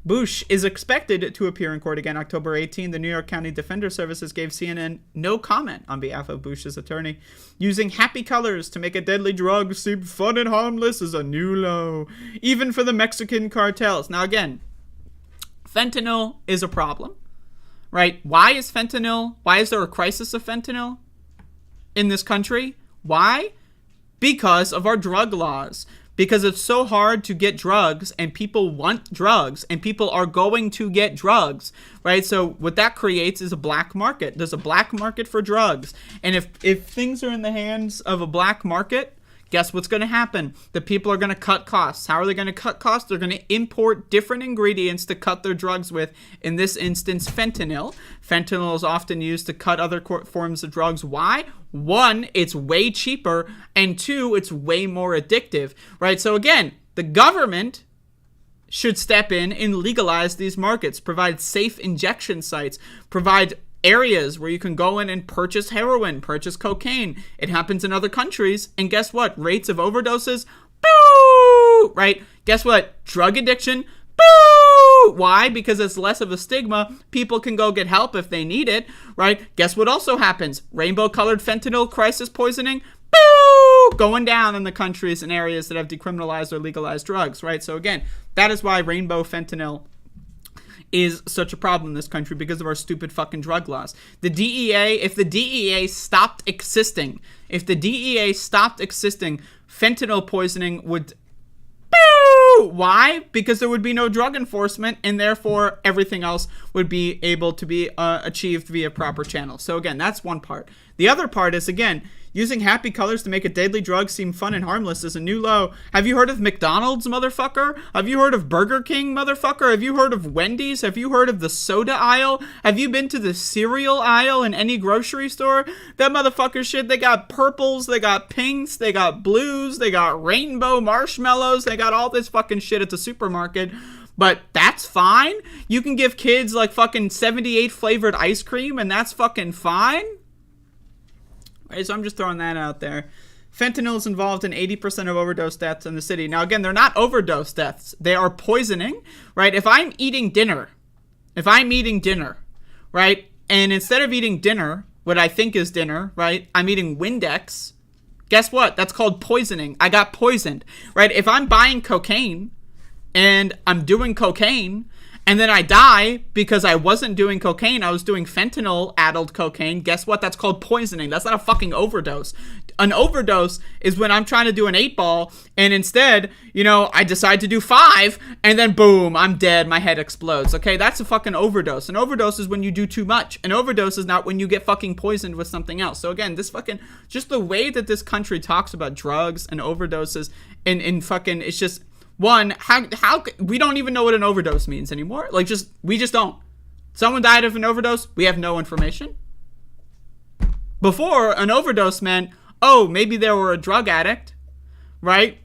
Bush is expected to appear in court again October 18. The New York County Defender Services gave CNN no comment on behalf of Bush's attorney. Using happy colors to make a deadly drug seem fun and harmless is a new low, even for the Mexican cartels. Now again, fentanyl is a problem, right? Why is there a crisis of fentanyl in this country? Why? Because of our drug laws. Because it's so hard to get drugs, and people want drugs, and people are going to get drugs, right? So what that creates is a black market. There's a black market for drugs. And if things are in the hands of a black market, guess what's going to happen? The people are going to cut costs. How are they going to cut costs? They're going to import different ingredients to cut their drugs with. In this instance, fentanyl. Fentanyl is often used to cut other forms of drugs. Why? 1, it's way cheaper, and 2, it's way more addictive, right? So again, the government should step in and legalize these markets, provide safe injection sites, provide areas where you can go in and purchase heroin, purchase cocaine. It happens in other countries, and guess what? Rates of overdoses, boo! Right? Guess what? Drug addiction, boo! Why? Because it's less of a stigma. People can go get help if they need it, right? Guess what also happens? Rainbow-colored fentanyl crisis poisoning, boo! Going down in the countries and areas that have decriminalized or legalized drugs, right? So again, that is why rainbow fentanyl is such a problem in this country, because of our stupid fucking drug laws. The DEA, if the DEA stopped existing, fentanyl poisoning would... Boo! Why? Because there would be no drug enforcement, and therefore everything else would be able to be achieved via proper channels. So again, that's one part. The other part is, again, using happy colors to make a deadly drug seem fun and harmless is a new low. Have you heard of McDonald's, motherfucker? Have you heard of Burger King, motherfucker? Have you heard of Wendy's? Have you heard of the soda aisle? Have you been to the cereal aisle in any grocery store? That motherfucker shit, they got purples, they got pinks, they got blues, they got rainbow marshmallows, they got all this fucking shit at the supermarket. But that's fine? You can give kids like fucking 78 flavored ice cream and that's fucking fine? Right, so I'm just throwing that out there. Fentanyl is involved in 80% of overdose deaths in the city. Now, again, they're not overdose deaths. They are poisoning, right? If I'm eating dinner, right, and instead of eating dinner, what I think is dinner, right, I'm eating Windex, guess what? That's called poisoning. I got poisoned, right? If I'm buying cocaine and I'm doing cocaine, and then I die because I wasn't doing cocaine, I was doing fentanyl-addled cocaine. Guess what? That's called poisoning. That's not a fucking overdose. An overdose is when I'm trying to do an 8-ball, and instead, I decide to do 5, and then boom, I'm dead. My head explodes. Okay, that's a fucking overdose. An overdose is when you do too much. An overdose is not when you get fucking poisoned with something else. So again, this fucking, just the way that this country talks about drugs and overdoses and fucking, it's just... One, how we don't even know what an overdose means anymore. We just don't. Someone died of an overdose, we have no information. Before, an overdose meant, oh, maybe they were a drug addict, right?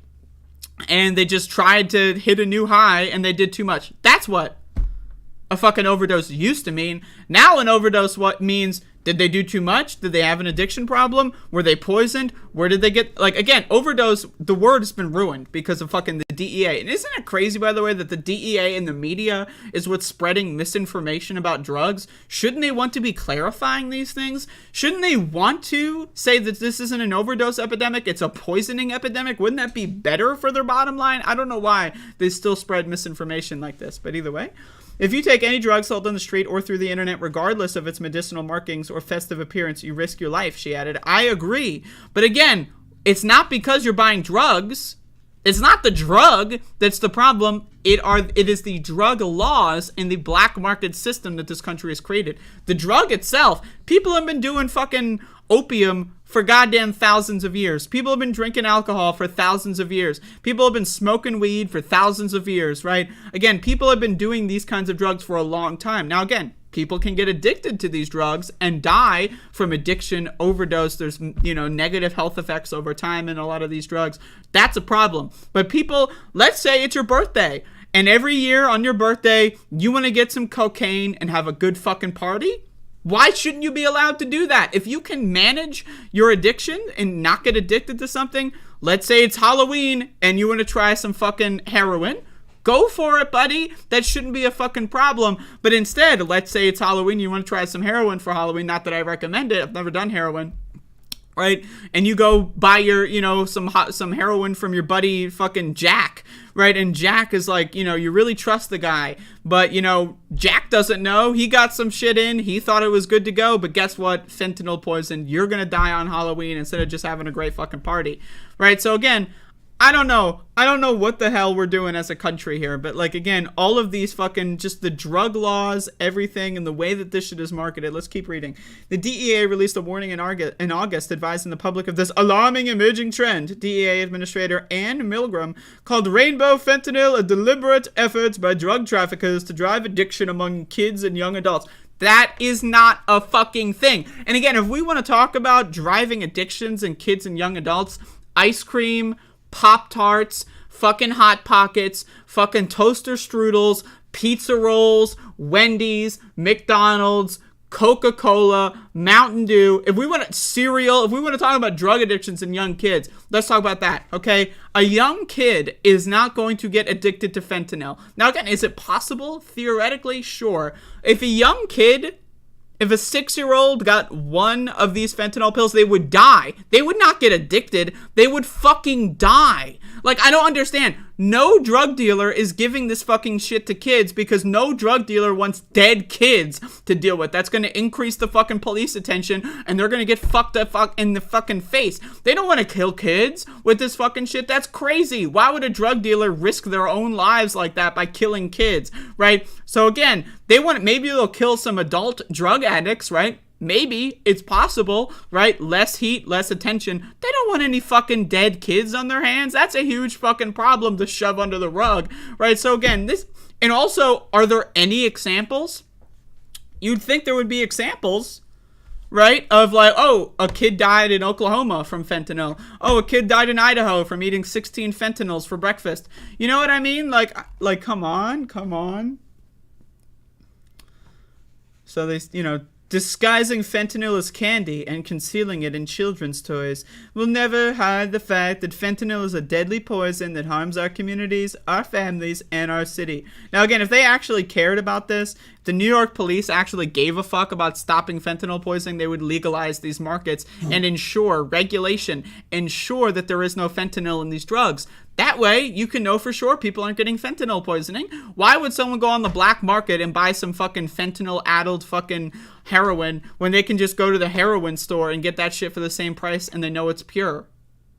And they just tried to hit a new high and they did too much. That's what a fucking overdose used to mean. Now an overdose what means, did they do too much? Did they have an addiction problem? Were they poisoned? Where did they get... again, overdose, the word has been ruined because of fucking the DEA. And isn't it crazy, by the way, that the DEA and the media is what's spreading misinformation about drugs? Shouldn't they want to be clarifying these things? Shouldn't they want to say that this isn't an overdose epidemic, it's a poisoning epidemic? Wouldn't that be better for their bottom line? I don't know why they still spread misinformation like this, but either way... If you take any drug sold on the street or through the internet, regardless of its medicinal markings or festive appearance, you risk your life, she added. I agree. But again, it's not because you're buying drugs. It's not the drug that's the problem. It is the drug laws and the black market system that this country has created. The drug itself, people have been doing fucking opium for goddamn thousands of years. People have been drinking alcohol for thousands of years. People have been smoking weed for thousands of years, right? Again, people have been doing these kinds of drugs for a long time. Now, again, people can get addicted to these drugs and die from addiction, overdose. There's, negative health effects over time in a lot of these drugs. That's a problem. But people, let's say it's your birthday, and every year on your birthday, you want to get some cocaine and have a good fucking party. Why shouldn't you be allowed to do that? If you can manage your addiction and not get addicted to something, let's say it's Halloween and you want to try some fucking heroin, go for it, buddy. That shouldn't be a fucking problem. But instead, let's say it's Halloween, you want to try some heroin for Halloween. Not that I recommend it. I've never done heroin. Right? And you go buy your, some heroin from your buddy fucking Jack, right? And Jack is like, you really trust the guy, but Jack doesn't know. He got some shit in. He thought it was good to go, but guess what? Fentanyl poison. You're going to die on Halloween instead of just having a great fucking party, right? So again, I don't know what the hell we're doing as a country here, but again, all of these fucking, just the drug laws, everything, and the way that this shit is marketed. Let's keep reading. The DEA released a warning in August advising the public of this alarming emerging trend. DEA Administrator Ann Milgram called rainbow fentanyl a deliberate effort by drug traffickers to drive addiction among kids and young adults. That is not a fucking thing. And again, if we want to talk about driving addictions in kids and young adults, ice cream, Pop-Tarts, fucking Hot Pockets, fucking toaster strudels, pizza rolls, Wendy's, McDonald's, Coca-Cola, Mountain Dew. If we want cereal, if we want to talk about drug addictions in young kids, let's talk about that, okay? A young kid is not going to get addicted to fentanyl. Now, again, is it possible? Theoretically, sure. If a 6-year-old got one of these fentanyl pills, they would die. They would not get addicted. They would fucking die. I don't understand. no drug dealer is giving this fucking shit to kids because no drug dealer wants dead kids to deal with. That's going to increase the fucking police attention, and they're going to get fucked up in the fucking face. They don't want to kill kids with this fucking shit. That's crazy. Why would a drug dealer risk their own lives like that by killing kids, right? So again, maybe they'll kill some adult drug addicts, right? Maybe it's possible, right? Less heat, less attention. They don't want any fucking dead kids on their hands. That's a huge fucking problem to shove under the rug, right? So again, and also, are there any examples? You'd think there would be examples, right? Of like, oh, a kid died in Oklahoma from fentanyl. Oh, a kid died in Idaho from eating 16 fentanyls for breakfast. You know what I mean? Like, come on. So they, disguising fentanyl as candy and concealing it in children's toys will never hide the fact that fentanyl is a deadly poison that harms our communities, our families, and our city. Now, again, if they actually cared about this, if the New York police actually gave a fuck about stopping fentanyl poisoning, they would legalize these markets and ensure that there is no fentanyl in these drugs. That way, you can know for sure people aren't getting fentanyl poisoning. Why would someone go on the black market and buy some fucking fentanyl-addled fucking heroin when they can just go to the heroin store and get that shit for the same price and they know it's pure?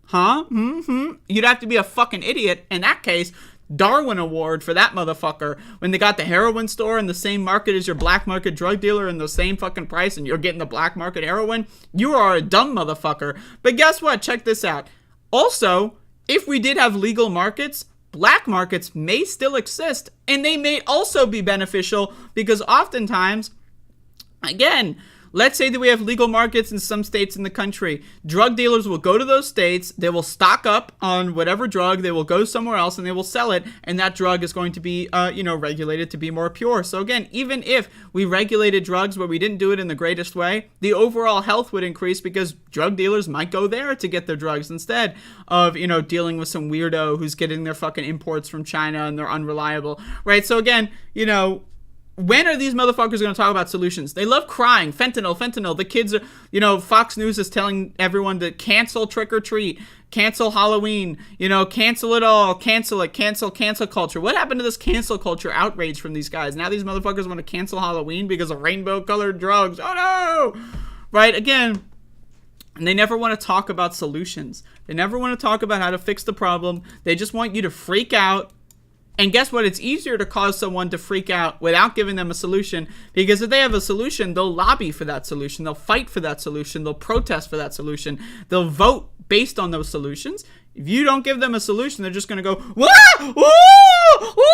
Huh? You'd have to be a fucking idiot. In that case, Darwin Award for that motherfucker. When they got the heroin store in the same market as your black market drug dealer and the same fucking price and you're getting the black market heroin, you are a dumb motherfucker. But guess what? Check this out. Also, if we did have legal markets, black markets may still exist, and they may also be beneficial because oftentimes, again, let's say that we have legal markets in some states in the country. Drug dealers will go to those states, they will stock up on whatever drug, they will go somewhere else and they will sell it, and that drug is going to be, regulated to be more pure. So again, even if we regulated drugs where we didn't do it in the greatest way, the overall health would increase because drug dealers might go there to get their drugs instead of, dealing with some weirdo who's getting their fucking imports from China and they're unreliable, right? So again, when are these motherfuckers going to talk about solutions? They love crying. Fentanyl. The kids are, Fox News is telling everyone to cancel trick or treat, cancel Halloween, cancel it all, cancel it, cancel culture. What happened to this cancel culture outrage from these guys? Now these motherfuckers want to cancel Halloween because of rainbow colored drugs. Oh no! Right? Again, and they never want to talk about solutions. They never want to talk about how to fix the problem. They just want you to freak out. And guess what? It's easier to cause someone to freak out without giving them a solution, because if they have a solution, they'll lobby for that solution. They'll fight for that solution. They'll protest for that solution. They'll vote based on those solutions. If you don't give them a solution, they're just going to go, wah, wah, wah,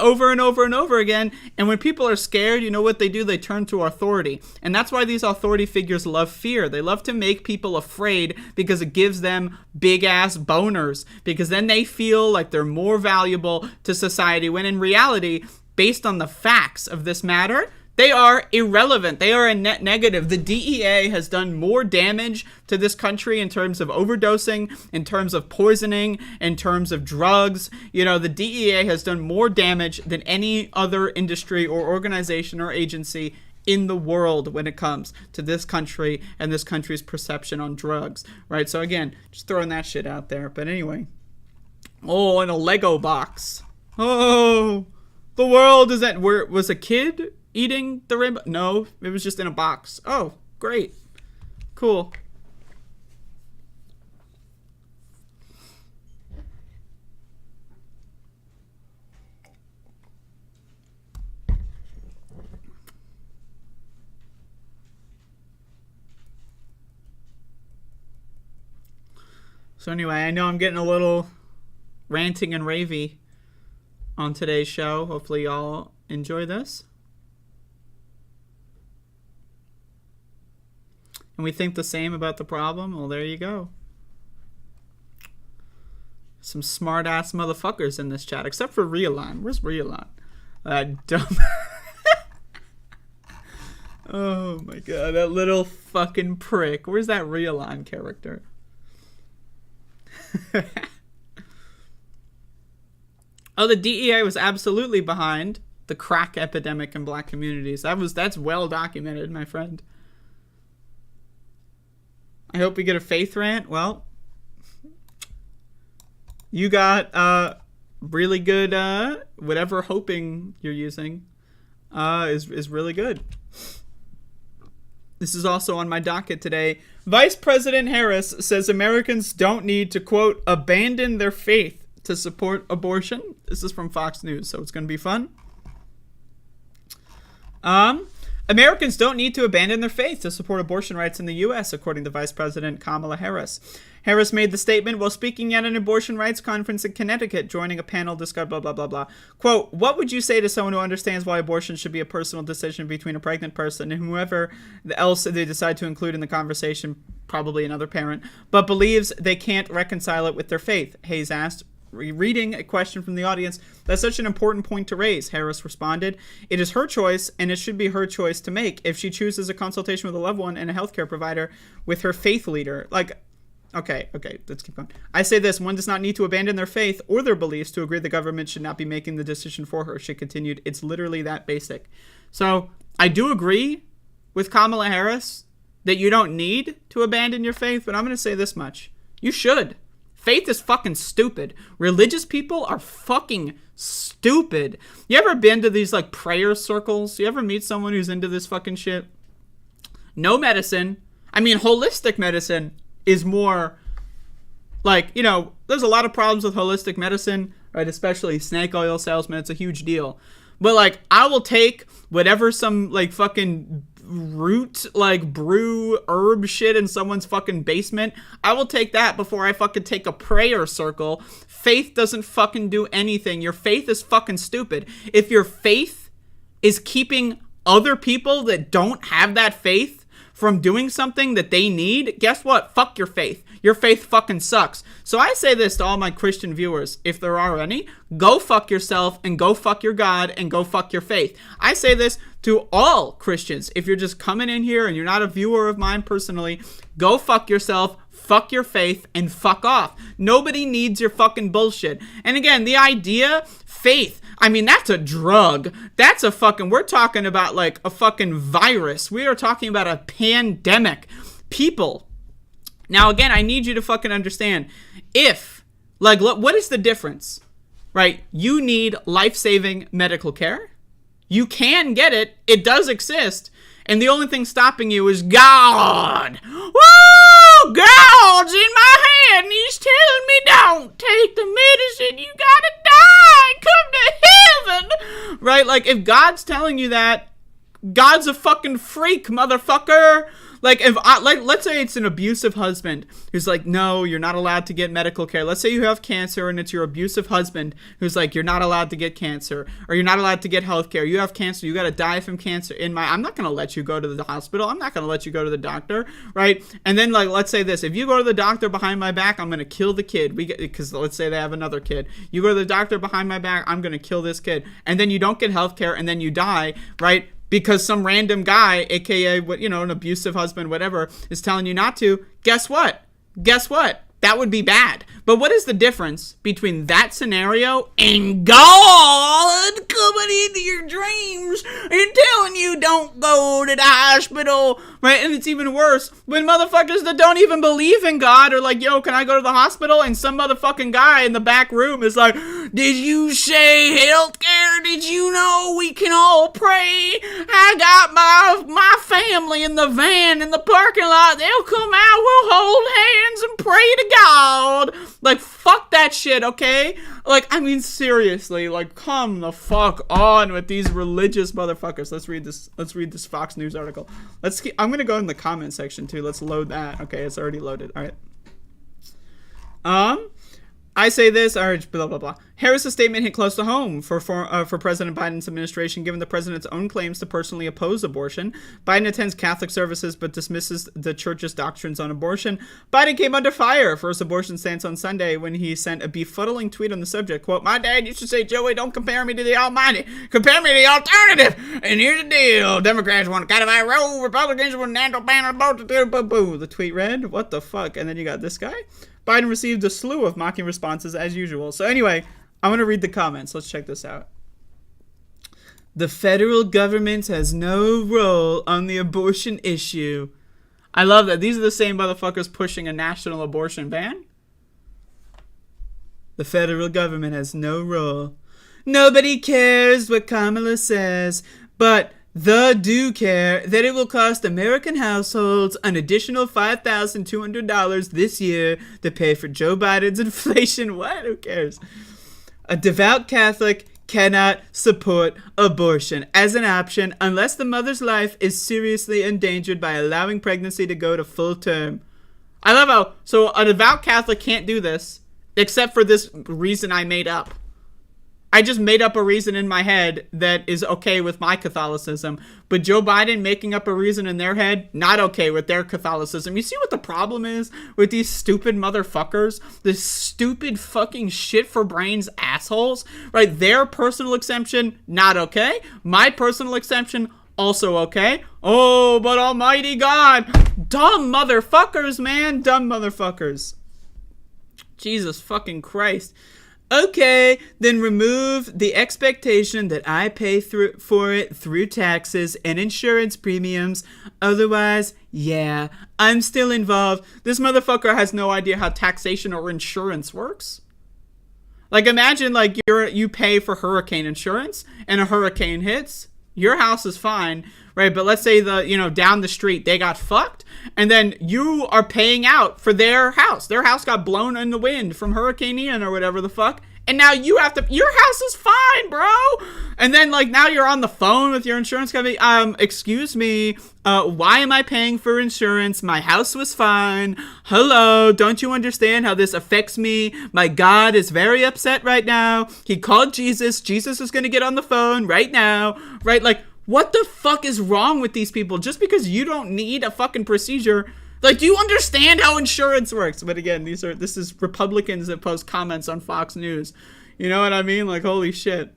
over and over and over again. And when people are scared, you know what they do? They turn to authority. And that's why these authority figures love fear. They love to make people afraid because it gives them big ass boners, because then they feel like they're more valuable to society, when in reality, based on the facts of this matter, they are irrelevant. They are a net negative. The DEA has done more damage to this country in terms of overdosing, in terms of poisoning, in terms of drugs. The DEA has done more damage than any other industry or organization or agency in the world when it comes to this country and this country's perception on drugs, right? So again, just throwing that shit out there. But anyway. Oh, in a Lego box. Oh, the world is that where was a kid eating the rainbow? No, it was just in a box. Oh, great. Cool. So anyway, I know I'm getting a little ranting and ravey on today's show. Hopefully y'all enjoy this. And we think the same about the problem. Well, there you go. Some smart-ass motherfuckers in this chat, except for Riolon. Where's Riolon? That dumb... Oh my god, that little fucking prick. Where's that Riolon character? Oh, the DEA was absolutely behind the crack epidemic in black communities. That's well documented, my friend. I hope we get a faith rant. Well, You got really good whatever hoping you're using is really good. This is also on my docket today. Vice President Harris says Americans don't need to, quote, abandon their faith to support abortion. This is from Fox News, so it's going to be fun. Americans don't need to abandon their faith to support abortion rights in the U.S., according to Vice President Kamala Harris. Harris made the statement while speaking at an abortion rights conference in Connecticut, joining a panel discussing blah, blah, blah, blah. Quote, what would you say to someone who understands why abortion should be a personal decision between a pregnant person and whoever else they decide to include in the conversation, probably another parent, but believes they can't reconcile it with their faith? Hayes asked, reading a question from the audience. That's such an important point to raise, Harris responded. It is her choice, and it should be her choice to make if she chooses a consultation with a loved one and a healthcare provider with her faith leader. Okay, let's keep going. I say this, one does not need to abandon their faith or their beliefs to agree the government should not be making the decision for her, she continued. It's literally that basic. So, I do agree with Kamala Harris that you don't need to abandon your faith, but I'm going to say this much. You should. Faith is fucking stupid. Religious people are fucking stupid. You ever been to these, like, prayer circles? You ever meet someone who's into this fucking shit? No medicine. I mean, holistic medicine is more, like, you know, there's a lot of problems with holistic medicine, right? Especially snake oil salesmen. It's a huge deal. But, like, I will take whatever some, like, fucking root, like, brew herb shit in someone's fucking basement. I will take that before I fucking take a prayer circle. Faith doesn't fucking do anything. Your faith is fucking stupid. If your faith is keeping other people that don't have that faith from doing something that they need, guess what? Fuck your faith. Your faith fucking sucks. So I say this to all my Christian viewers, if there are any, go fuck yourself and go fuck your God and go fuck your faith. I say this to all Christians. If you're just coming in here and you're not a viewer of mine personally, go fuck yourself, fuck your faith, and fuck off. Nobody needs your fucking bullshit. And again, the idea, faith, I mean, that's a drug. That's a fucking, we're talking about like a fucking virus. We are talking about a pandemic. People. Now, again, I need you to fucking understand. If, like, look, what is the difference? Right? You need life-saving medical care. You can get it. It does exist. And the only thing stopping you is God. Woo! God's in my head and he's telling me don't take the medicine. You gotta die. Come to heaven. Right? Like, if God's telling you that, God's a fucking freak, motherfucker. Like, if let's say it's an abusive husband who's like, no, you're not allowed to get medical care. Let's say you have cancer and it's your abusive husband who's like, you're not allowed to get cancer or you're not allowed to get health care. You have cancer. You got to die from cancer. I'm not going to let you go to the hospital. I'm not going to let you go to the doctor. Right. And then, like, let's say this, if you go to the doctor behind my back, I'm going to kill the kid. Because let's say they have another kid. You go to the doctor behind my back, I'm going to kill this kid. And then you don't get health care and then you die. Right. Because some random guy, aka, an abusive husband, whatever, is telling you not to, guess what? That would be bad. But what is the difference between that scenario and God coming into your dreams and telling you don't go to the hospital, right? And it's even worse when motherfuckers that don't even believe in God are like, yo, can I go to the hospital? And some motherfucking guy in the back room is like, did you say healthcare? Did you know we can all pray? I got my family in the van in the parking lot. They'll come out, we'll hold hands and pray to God. Like, fuck that shit, okay? Like, I mean, seriously, like, come the fuck on with these religious motherfuckers. Let's read this Fox News article. I'm gonna go in the comment section too. Let's load that. Okay, it's already loaded. All right. I say this, or blah, blah, blah. Harris' statement hit close to home for President Biden's administration, given the president's own claims to personally oppose abortion. Biden attends Catholic services but dismisses the church's doctrines on abortion. Biden came under fire for his abortion stance on Sunday when he sent a befuddling tweet on the subject. Quote, my dad used to say, Joey, don't compare me to the almighty. Compare me to the alternative. And here's the deal. Democrats want to codify Roe. Republicans want natural ban on abortion. The tweet read, what the fuck? And then you got this guy. Biden received a slew of mocking responses as usual. So anyway, I'm going to read the comments. Let's check this out. The federal government has no role on the abortion issue. I love that. These are the same motherfuckers pushing a national abortion ban. The federal government has no role. Nobody cares what Kamala says, but they do care that it will cost American households an additional $5,200 this year to pay for Joe Biden's inflation. What? Who cares? A devout Catholic cannot support abortion as an option unless the mother's life is seriously endangered by allowing pregnancy to go to full term. I love how, so a devout Catholic can't do this, except for this reason I made up. I just made up a reason in my head that is okay with my Catholicism, but Joe Biden making up a reason in their head, not okay with their Catholicism. You see what the problem is with these stupid motherfuckers? This stupid fucking shit for brains assholes, right? Their personal exemption, not okay. My personal exemption, also okay. Oh, but almighty God. Dumb motherfuckers, man. Dumb motherfuckers. Jesus fucking Christ. Okay, then remove the expectation that I pay for it through taxes and insurance premiums. Otherwise, yeah, I'm still involved. This motherfucker has no idea how taxation or insurance works. Like, imagine, like, you pay for hurricane insurance and a hurricane hits. Your house is fine, right? But let's say down the street, they got fucked. And then you are paying out for their house. Their house got blown in the wind from Hurricane Ian or whatever the fuck. And now you have to, your house is fine, bro. And then, like, now you're on the phone with your insurance company. Excuse me, why am I paying for insurance? My house was fine. Hello, don't you understand how this affects me? My God is very upset right now. He called Jesus. Jesus is going to get on the phone right now, right? Like, what the fuck is wrong with these people? Just because you don't need a fucking procedure. Like, do you understand how insurance works? But again, this is Republicans that post comments on Fox News. You know what I mean? Like, holy shit.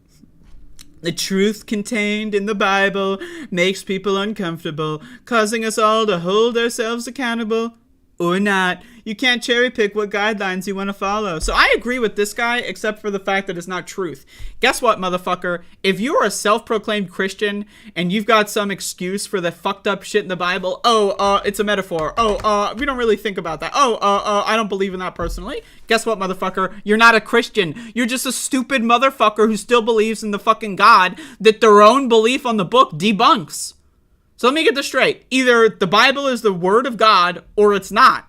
The truth contained in the Bible makes people uncomfortable, causing us all to hold ourselves accountable or not. You can't cherry pick what guidelines you want to follow. So I agree with this guy, except for the fact that it's not truth. Guess what, motherfucker? If you're a self-proclaimed Christian and you've got some excuse for the fucked up shit in the Bible, it's a metaphor. We don't really think about that. I don't believe in that personally. Guess what, motherfucker? You're not a Christian. You're just a stupid motherfucker who still believes in the fucking God that their own belief on the book debunks. So let me get this straight. Either the Bible is the word of God or it's not.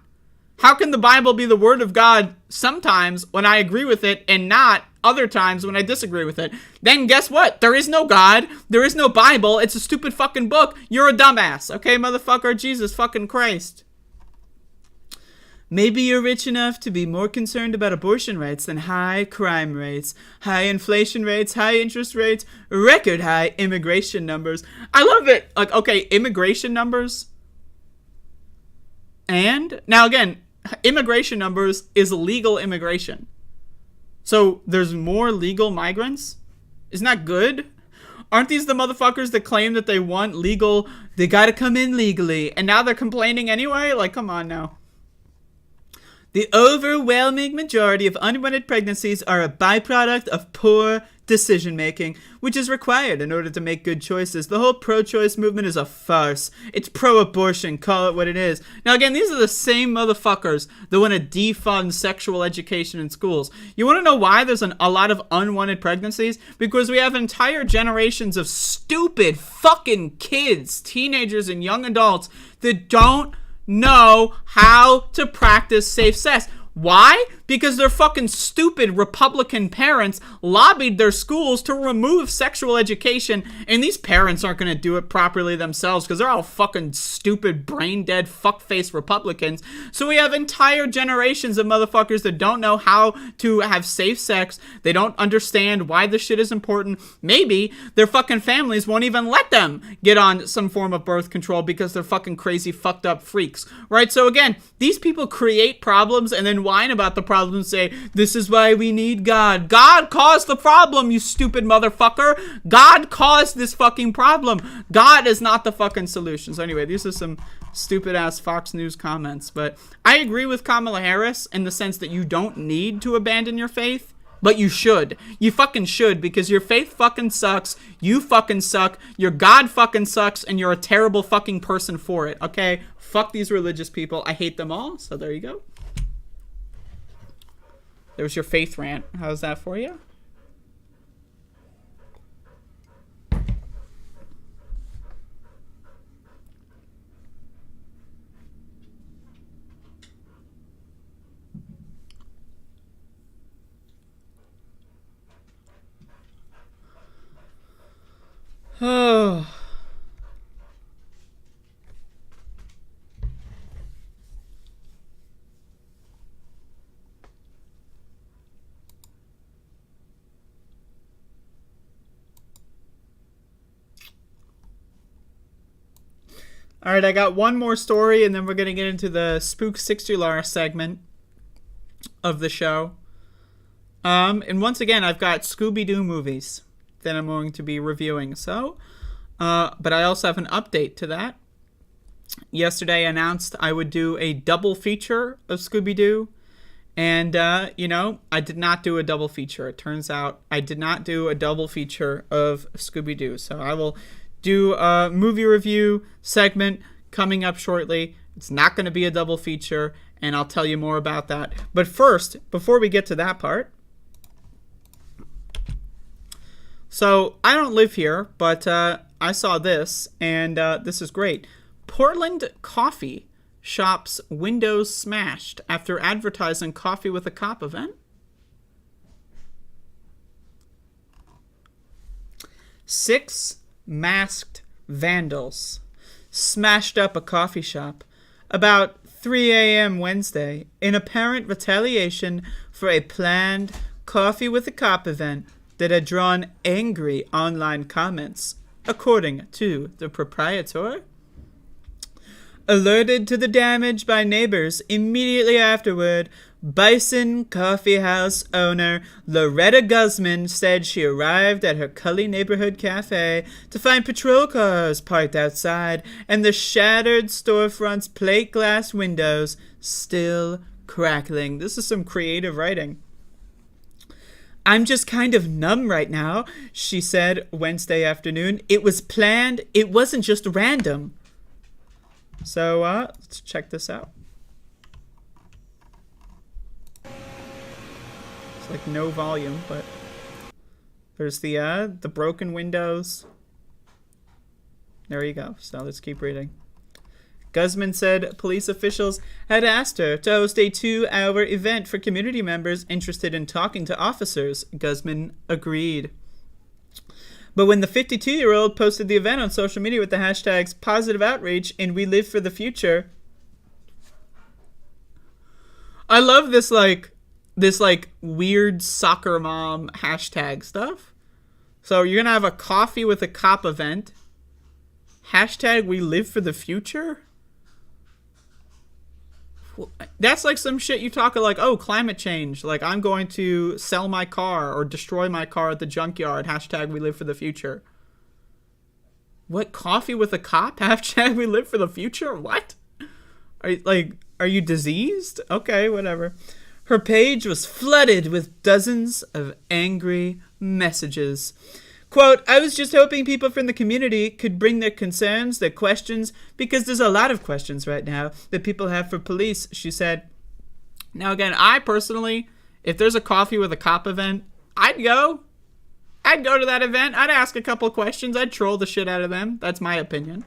How can the Bible be the word of God sometimes when I agree with it and not other times when I disagree with it? Then guess what? There is no God. There is no Bible. It's a stupid fucking book. You're a dumbass. Okay, motherfucker? Jesus fucking Christ. Maybe you're rich enough to be more concerned about abortion rights than high crime rates, high inflation rates, high interest rates, record high immigration numbers. I love it. Like, okay, immigration numbers. And now again, immigration numbers is legal immigration. So there's more legal migrants. Isn't that good? Aren't these the motherfuckers that claim that they want legal, they gotta come in legally, and now they're complaining anyway? Like, come on now. The overwhelming majority of unwanted pregnancies are a byproduct of poor decision-making, which is required in order to make good choices. The whole pro-choice movement is a farce. It's pro-abortion, call it what it is. Now again, these are the same motherfuckers that want to defund sexual education in schools. You want to know why there's a lot of unwanted pregnancies? Because we have entire generations of stupid fucking kids, teenagers and young adults that don't know how to practice safe sex. Why? Because their fucking stupid Republican parents lobbied their schools to remove sexual education, and these parents aren't going to do it properly themselves because they're all fucking stupid, brain-dead, fuck-faced Republicans. So we have entire generations of motherfuckers that don't know how to have safe sex. They don't understand why this shit is important. Maybe their fucking families won't even let them get on some form of birth control because they're fucking crazy, fucked up freaks, right? So again, these people create problems and then whine about the problem and say, this is why we need God. God caused the problem, you stupid motherfucker. God caused this fucking problem. God is not the fucking solution. So anyway, these are some stupid ass Fox News comments, but I agree with Kamala Harris in the sense that you don't need to abandon your faith, but you should. You fucking should, because your faith fucking sucks. You fucking suck. Your God fucking sucks, and you're a terrible fucking person for it, okay? Fuck these religious people. I hate them all, so there you go. There was your faith rant. How's that for you? Oh. All right, I got one more story, and then we're going to get into the Spook 60 segment of the show. And once again, I've got Scooby-Doo movies that I'm going to be reviewing. So, but I also have an update to that. Yesterday, I announced I would do a double feature of Scooby-Doo. And, I did not do a double feature. It turns out I did not do a double feature of Scooby-Doo. So I will do a movie review segment coming up shortly. It's not going to be a double feature, and I'll tell you more about that. But first, before we get to that part, so I don't live here, but I saw this, and this is great. Portland Coffee shops windows smashed after advertising Coffee with a Cop event. 6 masked vandals smashed up a coffee shop about 3 a.m. Wednesday in apparent retaliation for a planned Coffee with a Cop event that had drawn angry online comments, according to the proprietor. Alerted to the damage by neighbors immediately afterward, Bison Coffee House owner Loretta Guzman said she arrived at her Cully neighborhood cafe to find patrol cars parked outside and the shattered storefront's plate glass windows still crackling. This is some creative writing. I'm just kind of numb right now, she said Wednesday afternoon. It was planned. It wasn't just random. So let's check this out. It's like no volume, but there's the broken windows. There you go. So let's keep reading. Guzman said police officials had asked her to host a 2-hour event for community members interested in talking to officers. Guzman agreed. But when the 52-year-old posted the event on social media with the hashtags positive outreach and we live for the future, I love this weird soccer mom hashtag stuff. So you're going to have a Coffee with a Cop event. Hashtag we live for the future? That's like some shit you talk like, oh, climate change. Like, I'm going to sell my car or destroy my car at the junkyard. Hashtag we live for the future. What? Coffee with a Cop? Hashtag we live for the future? What? Are you diseased? Okay, whatever. Her page was flooded with dozens of angry messages. Quote, I was just hoping people from the community could bring their concerns, their questions, because there's a lot of questions right now that people have for police, she said. Now, again, I personally, if there's a Coffee with a Cop event, I'd go. I'd go to that event. I'd ask a couple questions. I'd troll the shit out of them. That's my opinion.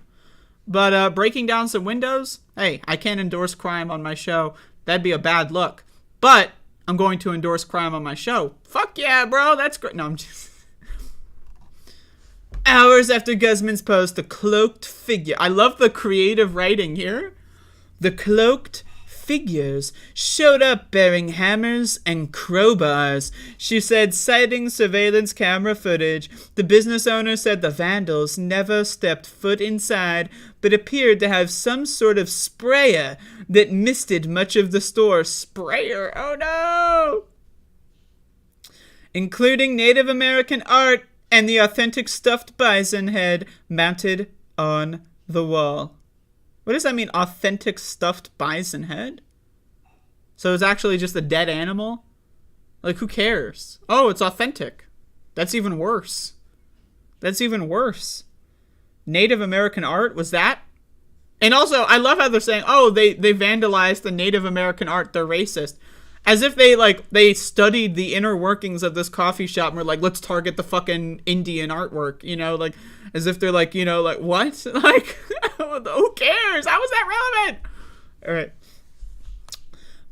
But breaking down some windows, hey, I can't endorse crime on my show. That'd be a bad look. But I'm going to endorse crime on my show. Fuck yeah, bro. That's great. No, I'm just... Hours after Guzman's post, the cloaked figure... I love the creative writing here. The cloaked figures showed up bearing hammers and crowbars. She said, citing surveillance camera footage, the business owner said the vandals never stepped foot inside, but appeared to have some sort of sprayer that misted much of the store. Sprayer? Oh no! Including Native American art and the authentic stuffed bison head mounted on the wall. What does that mean, authentic stuffed bison head? So it's actually just a dead animal? Like, who cares? Oh, it's authentic. That's even worse. That's even worse. Native American art, was that? And also, I love how they're saying, oh, they vandalized the Native American art, they're racist. As if they studied the inner workings of this coffee shop and were like, let's target the fucking Indian artwork, you know, like, as if they're like, you know, like, what? Like, who cares? How is that relevant? All right.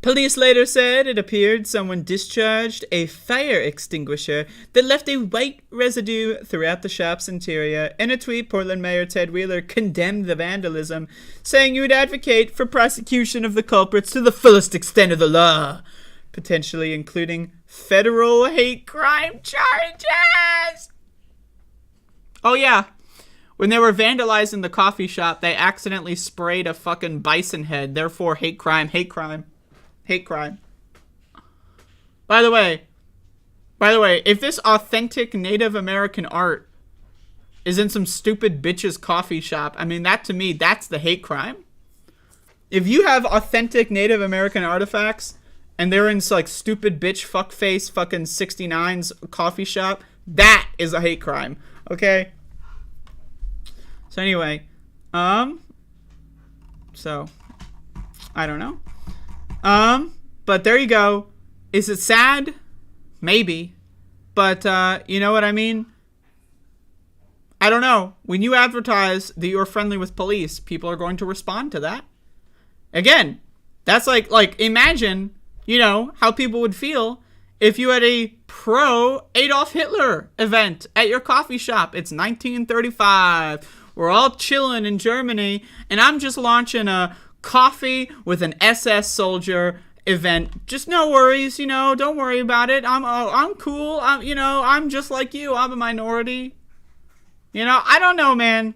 Police later said it appeared someone discharged a fire extinguisher that left a white residue throughout the shop's interior. In a tweet, Portland Mayor Ted Wheeler condemned the vandalism, saying he would advocate for prosecution of the culprits to the fullest extent of the law, potentially including federal hate crime charges. Oh yeah, when they were vandalizing the coffee shop, they accidentally sprayed a fucking bison head, therefore hate crime, hate crime. Hate crime. By the way, if this authentic Native American art is in some stupid bitch's coffee shop, I mean, that to me, that's the hate crime. If you have authentic Native American artifacts and they're in like stupid bitch fuckface fucking 69's coffee shop, that is a hate crime. Okay? So anyway, so I don't know. But there you go. Is it sad? Maybe. But, you know what I mean? I don't know. When you advertise that you're friendly with police, people are going to respond to that. Again, that's like imagine, you know, how people would feel if you had a pro Adolf Hitler event at your coffee shop. It's 1935. We're all chilling in Germany, and I'm just launching a coffee with an SS soldier event. Just no worries, you know, don't worry about it. I'm cool. I'm just like you. I'm a minority. You know, I don't know, man.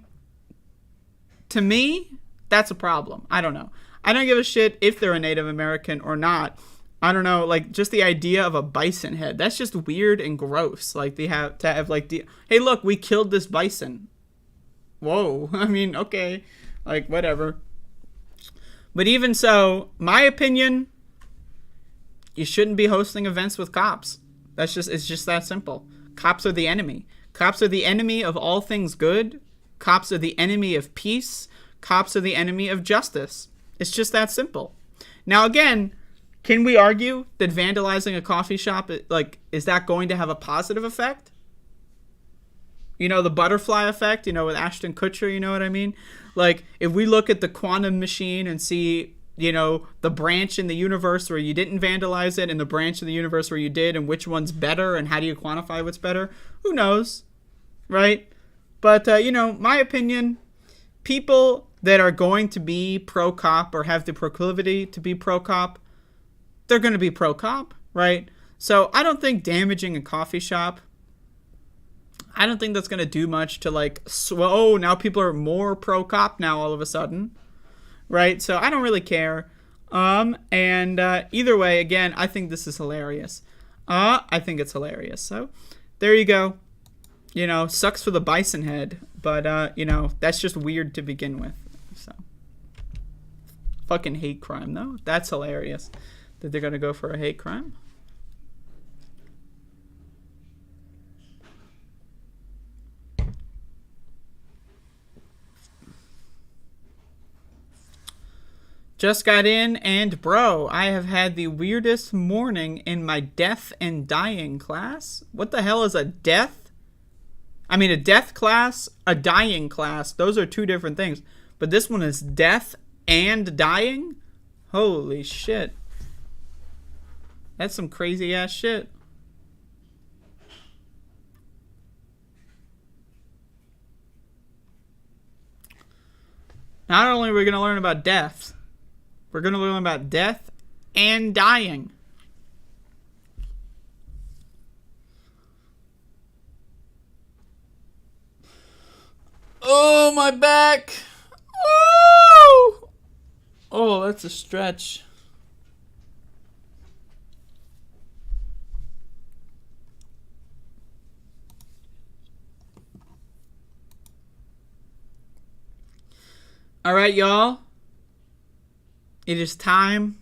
To me, that's a problem. I don't know. I don't give a shit if they're a Native American or not. I don't know, like, just the idea of a bison head. That's just weird and gross. Like, they have to have, like, hey, look, we killed this bison. Whoa. I mean, okay. Like, whatever. But even so, my opinion, you shouldn't be hosting events with cops. It's just that simple. Cops are the enemy. Cops are the enemy of all things good. Cops are the enemy of peace. Cops are the enemy of justice. It's just that simple. Now, again, can we argue that vandalizing a coffee shop, like, is that going to have a positive effect? You know, the butterfly effect, you know, with Ashton Kutcher, you know what I mean? Like, if we look at the quantum machine and see, you know, the branch in the universe where you didn't vandalize it and the branch in the universe where you did, and which one's better and how do you quantify what's better? Who knows, right? But, you know, my opinion, people that are going to be pro-cop or have the proclivity to be pro-cop, they're going to be pro-cop, right? So I don't think damaging a coffee shop, I don't think that's going to do much to, like, now people are more pro-cop now all of a sudden, right? So I don't really care. Either way, again, I think this is hilarious. I think it's hilarious. So there you go. You know, sucks for the bison head, but, you know, that's just weird to begin with. So fucking hate crime, though. That's hilarious that they're going to go for a hate crime. Just got in, and bro, I have had the weirdest morning in my death and dying class. What the hell is a death? I mean, a death class, a dying class. Those are two different things. But this one is death and dying? Holy shit. That's some crazy ass shit. Not only are we going to learn about death, we're going to learn about death and dying. Oh, my back. Oh, oh, that's a stretch. All right, y'all. It is time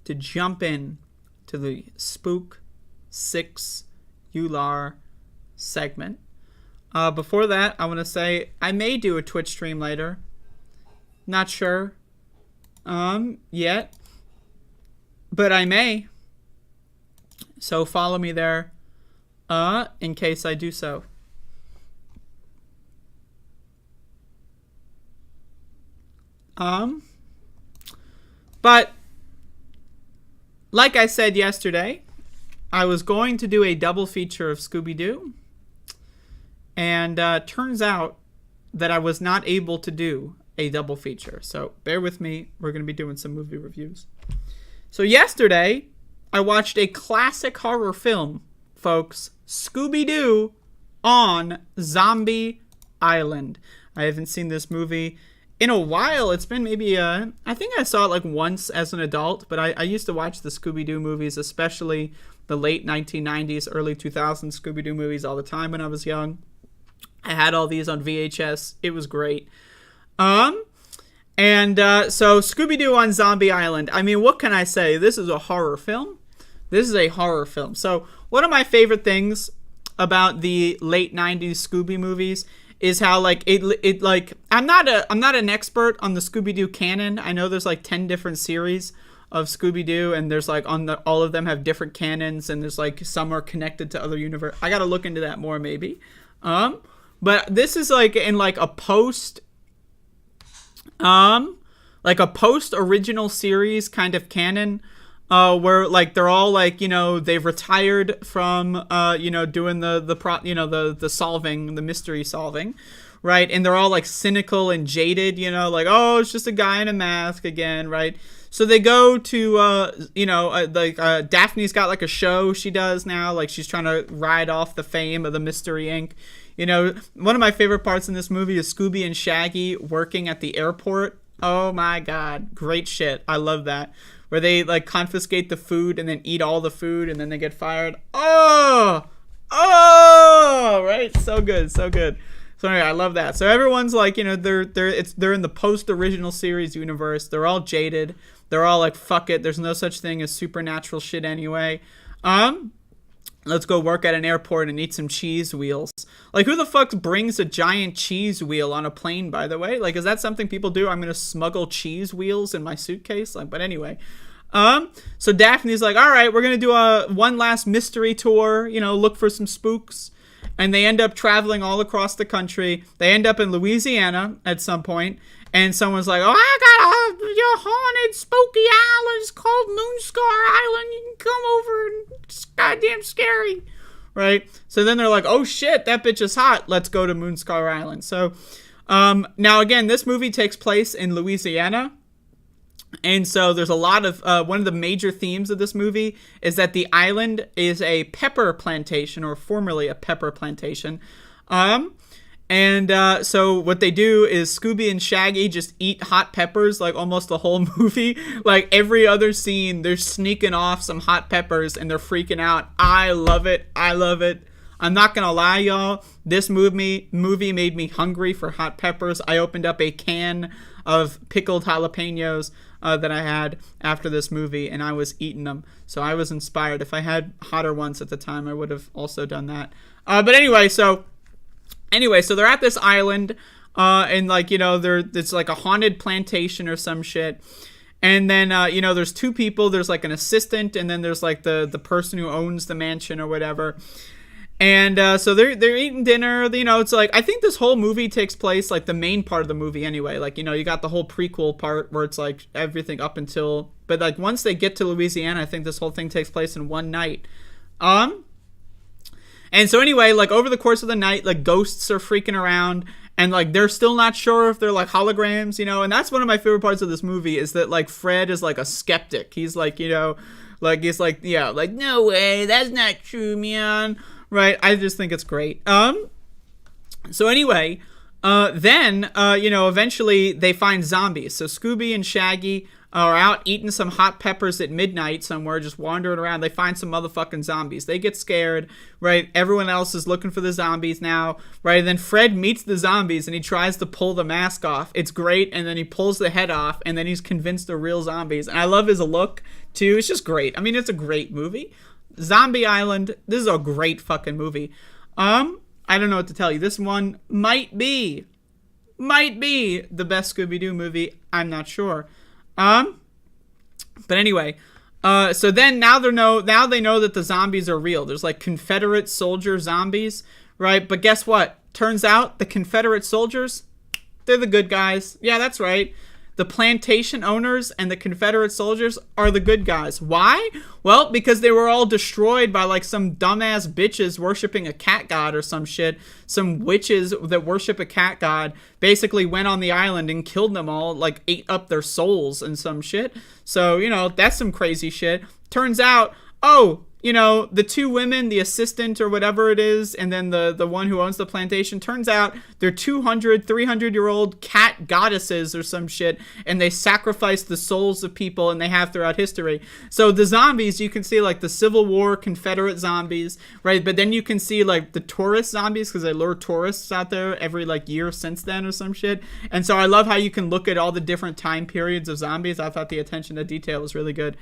to jump in to the Spook 6 EULAR segment. Before that, I want to say I may do a Twitch stream later. Not sure yet, but I may. So follow me there, in case I do so. But like I said yesterday, I was going to do a double feature of Scooby-Doo, and turns out that I was not able to do a double feature. So bear with me. We're going to be doing some movie reviews. So yesterday, I watched a classic horror film, folks, Scooby-Doo on Zombie Island. I haven't seen this movie in a while. It's been maybe, I think I saw it like once as an adult, but I used to watch the Scooby-Doo movies, especially the late 1990s, early 2000s Scooby-Doo movies all the time when I was young. I had all these on VHS. It was great. So Scooby-Doo on Zombie Island. I mean, what can I say? This is a horror film. This is a horror film. So one of my favorite things about the late 90s Scooby movies is how like it like I'm not an expert on the Scooby-Doo canon. I know there's like 10 different series of Scooby-Doo, and there's like all of them have different canons, and there's like some are connected to other universe. I got to look into that more maybe. But this is like in like a post original series kind of canon, where like they're all like, you know, they've retired from doing the solving, the mystery solving, right? And they're all like cynical and jaded, you know, like, oh, it's just a guy in a mask again, right? So they go to Daphne's got like a show she does now, like she's trying to ride off the fame of the Mystery Inc. You know, one of my favorite parts in this movie is Scooby and Shaggy working at the airport. Oh my God, great shit. I love that. Where they like confiscate the food and then eat all the food and then they get fired. Oh, right, so good. So anyway, I love that. So everyone's like, you know, they're in the post original series universe. They're all jaded. They're all like, fuck it. There's no such thing as supernatural shit anyway. Let's go work at an airport and eat some cheese wheels. Like, who the fuck brings a giant cheese wheel on a plane, by the way? Like, is that something people do? I'm going to smuggle cheese wheels in my suitcase? Like, but anyway. So Daphne's like, all right, we're going to do one last mystery tour, you know, look for some spooks. And they end up traveling all across the country. They end up in Louisiana at some point. And someone's like, oh, I got your haunted, spooky island. It's called Moonscar Island. You can come over and it's goddamn scary. Right? So then they're like, oh shit, that bitch is hot. Let's go to Moonscar Island. So now again, this movie takes place in Louisiana. And so there's a lot of, one of the major themes of this movie is that the island is a pepper plantation, or formerly a pepper plantation. So what they do is Scooby and Shaggy just eat hot peppers like almost the whole movie. Like every other scene, they're sneaking off some hot peppers and they're freaking out. I love it. I'm not gonna lie, y'all. This movie made me hungry for hot peppers. I opened up a can of pickled jalapenos that I had after this movie, and I was eating them. So I was inspired. If I had hotter ones at the time, I would have also done that. But anyway, so they're at this island, and like, you know, it's like a haunted plantation or some shit. And then, there's two people. There's like an assistant, and then there's like the person who owns the mansion or whatever. And so they're eating dinner. You know, it's like, I think this whole movie takes place, like the main part of the movie anyway. Like, you know, you got the whole prequel part where it's like everything up until, but like once they get to Louisiana, I think this whole thing takes place in one night. And so anyway, like over the course of the night, like ghosts are freaking around, and like they're still not sure if they're like holograms, you know. And that's one of my favorite parts of this movie, is that like Fred is like a skeptic. He's like, you know, like he's like, yeah, like no way, that's not true, man. Right? I just think it's great. So anyway, then eventually they find zombies. So Scooby and Shaggy are out eating some hot peppers at midnight somewhere, just wandering around. They find some motherfucking zombies. They get scared, right? Everyone else is looking for the zombies now, right? And then Fred meets the zombies and he tries to pull the mask off. It's great. And then he pulls the head off, and then he's convinced they're real zombies. And I love his look too. It's just great. I mean, it's a great movie. Zombie Island. This is a great fucking movie. I don't know what to tell you. This one might be the best Scooby-Doo movie. I'm not sure. But anyway, So then now they know that the zombies are real. There's like Confederate soldier zombies, right? But guess what? Turns out the Confederate soldiers, they're the good guys. Yeah, that's right. The plantation owners and the Confederate soldiers are the good guys. Why? Well, because they were all destroyed by like some dumbass bitches worshiping a cat god or some shit. Some witches that worship a cat god basically went on the island and killed them all, like ate up their souls and some shit. So, that's some crazy shit. Turns out, the two women, the assistant or whatever it is, and then the one who owns the plantation, turns out they're 200, 300-year-old cat goddesses or some shit, and they sacrifice the souls of people, and they have throughout history. So the zombies, you can see like the Civil War Confederate zombies, right? But then you can see like the tourist zombies, because they lure tourists out there every like year since then or some shit. And so I love how you can look at all the different time periods of zombies. I thought the attention to detail was really good.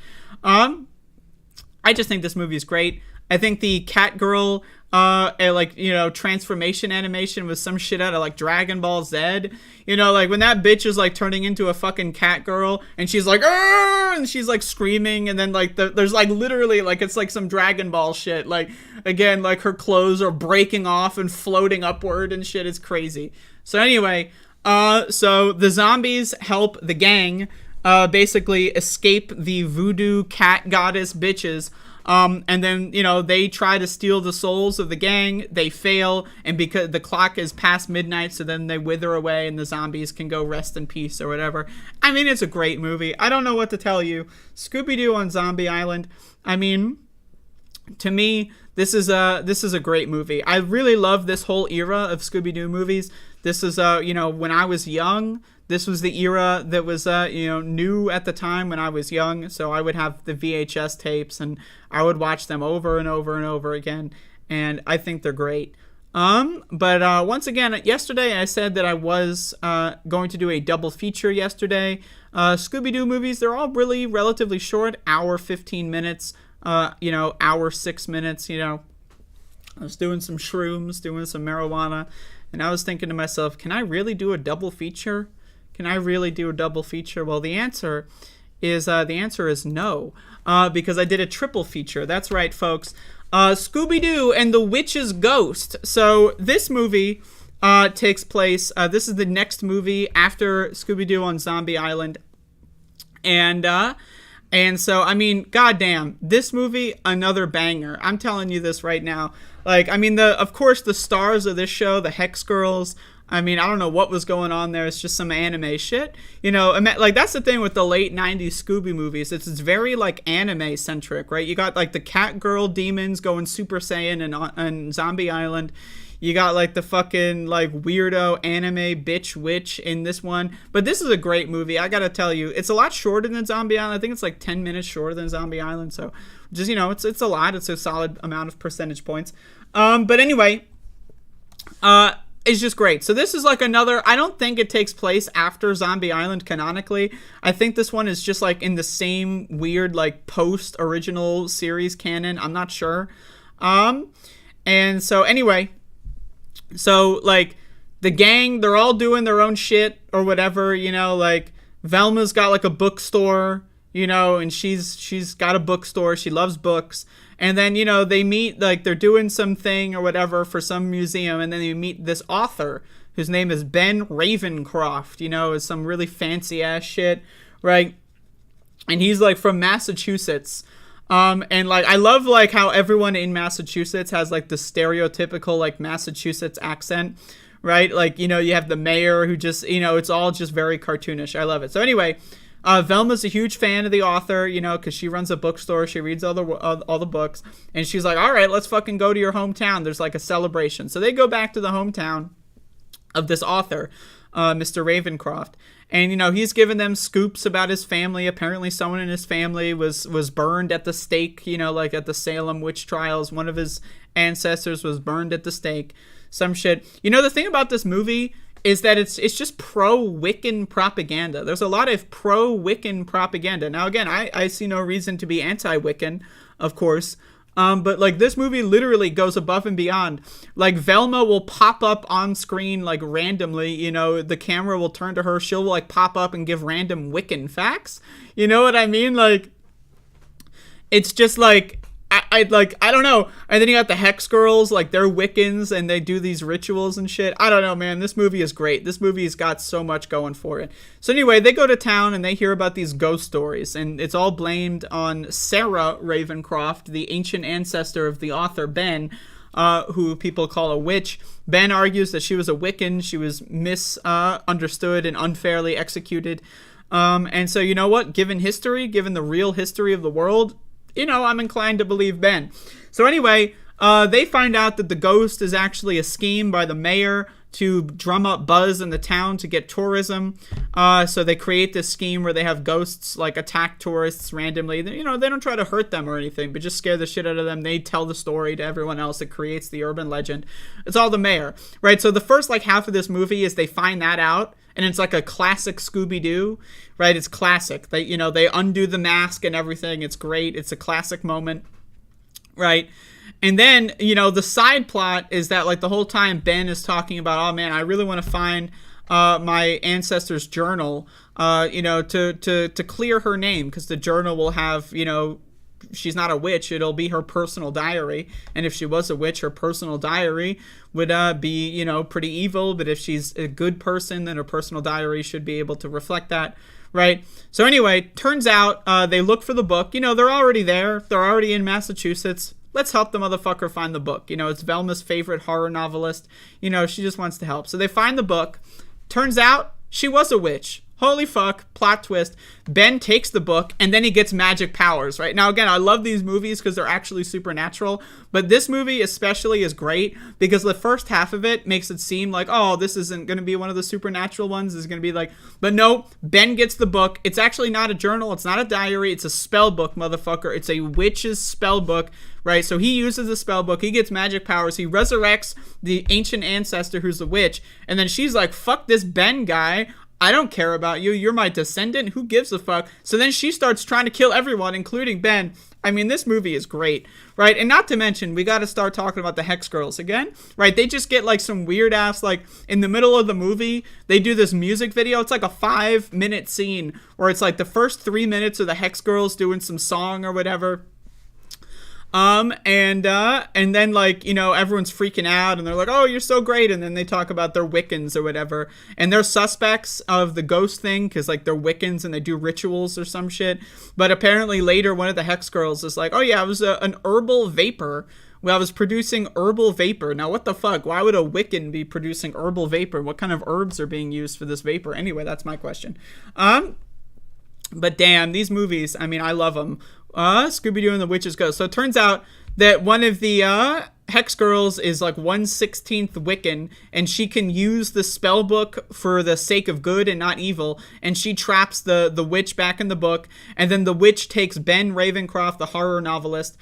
I just think this movie is great. I think the cat girl, transformation animation was some shit out of like Dragon Ball Z. Like when that bitch is like turning into a fucking cat girl and she's like, "Arr!" and she's like screaming, and then like there's like literally like it's like some Dragon Ball shit. Like again, like her clothes are breaking off and floating upward and shit. Is crazy. So anyway, so the zombies help the gang basically escape the voodoo cat goddess bitches. And then, they try to steal the souls of the gang. They fail, and because the clock is past midnight, so then they wither away and the zombies can go rest in peace or whatever. I mean, it's a great movie. I don't know what to tell you. Scooby-Doo on Zombie Island. I mean, to me, this is a great movie. I really love this whole era of Scooby-Doo movies. This is, when I was young, this was the era that was, new at the time when I was young. So I would have the VHS tapes and I would watch them over and over and over again. And I think they're great. But once again, yesterday I said that I was going to do a double feature yesterday. Scooby-Doo movies, they're all really relatively short, hour 15 minutes, hour 6 minutes, I was doing some shrooms, doing some marijuana, and I was thinking to myself, can I really do a double feature? Well, the answer is no, because I did a triple feature. That's right, folks. Scooby-Doo and the Witch's Ghost. So this movie takes place, this is the next movie after Scooby-Doo on Zombie Island. And so, I mean, goddamn, this movie, another banger. I'm telling you this right now. Like, I mean, of course, the stars of this show, the Hex Girls, I mean, I don't know what was going on there. It's just some anime shit. Like, that's the thing with the late 90s Scooby movies. It's very, like, anime-centric, right? You got, like, the cat girl demons going Super Saiyan and Zombie Island. You got, like, the fucking, like, weirdo anime bitch witch in this one. But this is a great movie. I gotta tell you. It's a lot shorter than Zombie Island. I think it's, like, 10 minutes shorter than Zombie Island. So, just, it's a lot. It's a solid amount of percentage points. But anyway, it's just great. So this is like another, I don't think it takes place after Zombie Island canonically. I think this one is just like in the same weird, like, post-original series canon. I'm not sure. And so anyway, so, like, the gang, they're all doing their own shit or whatever, like, Velma's got, like, a bookstore, and she's got a bookstore. She loves books. And then, they meet, like, they're doing something or whatever for some museum, and then you meet this author whose name is Ben Ravencroft, is some really fancy-ass shit, right? And he's, like, from Massachusetts. And, like, I love, like, how everyone in Massachusetts has, like, the stereotypical, like, Massachusetts accent, right? Like, you have the mayor who just, it's all just very cartoonish. I love it. So anyway, Velma's a huge fan of the author, because she runs a bookstore. She reads all the books. And she's like, all right, let's fucking go to your hometown. There's, like, a celebration. So they go back to the hometown of this author, Mr. Ravencroft. And, he's given them scoops about his family. Apparently someone in his family was burned at the stake, like at the Salem witch trials. One of his ancestors was burned at the stake. Some shit. The thing about this movie is that it's just pro-Wiccan propaganda. There's a lot of pro-Wiccan propaganda. Now, again, I see no reason to be anti-Wiccan, of course. But, like, this movie literally goes above and beyond. Like, Velma will pop up on screen, like, randomly, the camera will turn to her, she'll, like, pop up and give random Wiccan facts. You know what I mean? Like, it's just like I don't know. And then you got the Hex Girls, like they're Wiccans and they do these rituals and shit. I don't know, man. This movie is great. This movie's got so much going for it. So anyway, they go to town and they hear about these ghost stories, and it's all blamed on Sarah Ravencroft, the ancient ancestor of the author Ben, who people call a witch. Ben argues that she was a Wiccan. She was misunderstood and unfairly executed. And so, you know what? Given history, given the real history of the world, you know, I'm inclined to believe Ben. So anyway, they find out that the ghost is actually a scheme by the mayor to drum up buzz in the town to get tourism. So they create this scheme where they have ghosts like attack tourists randomly. You know, they don't try to hurt them or anything, but just scare the shit out of them. They tell the story to everyone else. It creates the urban legend. It's all the mayor, right? So the first like half of this movie is they find that out. And it's like a classic Scooby-Doo, right? It's classic. They undo the mask and everything. It's great. It's a classic moment, right? And then, the side plot is that like the whole time Ben is talking about, oh man, I really want to find my ancestor's journal, to clear her name, because the journal will have, she's not a witch, it'll be her personal diary. And if she was a witch, her personal diary would be, pretty evil. But if she's a good person, then her personal diary should be able to reflect that, right? So anyway, turns out they look for the book. They're already there. They're already in Massachusetts. Let's help the motherfucker find the book. It's Velma's favorite horror novelist. She just wants to help. So they find the book. Turns out she was a witch. Holy fuck, plot twist. Ben takes the book and then he gets magic powers, right? Now, again, I love these movies because they're actually supernatural, but this movie especially is great because the first half of it makes it seem like, oh, this isn't going to be one of the supernatural ones. This is going to be like, but no, Ben gets the book. It's actually not a journal. It's not a diary. It's a spell book, motherfucker. It's a witch's spell book, right? So he uses the spell book. He gets magic powers. He resurrects the ancient ancestor who's the witch. And then she's like, fuck this Ben guy. I don't care about you. You're my descendant. Who gives a fuck? So then she starts trying to kill everyone, including Ben. I mean, this movie is great, right? And not to mention, we got to start talking about the Hex Girls again, right? They just get like some weird ass, like in the middle of the movie, they do this music video. It's like a 5-minute scene where it's like the first 3 minutes of the Hex Girls doing some song or whatever. And then like, everyone's freaking out and they're like, oh, you're so great. And then they talk about their Wiccans or whatever. And they're suspects of the ghost thing because like they're Wiccans and they do rituals or some shit. But apparently later one of the Hex Girls is like, oh yeah, I was an herbal vapor. Well, I was producing herbal vapor. Now, what the fuck? Why would a Wiccan be producing herbal vapor? What kind of herbs are being used for this vapor? Anyway, that's my question. But damn, these movies, I mean, I love them. Scooby-Doo and the Witch's Ghost. So it turns out that one of the Hex Girls is like 1/16th Wiccan, and she can use the spell book for the sake of good and not evil, and she traps the witch back in the book, and then the witch takes Ben Ravencroft, the horror novelist,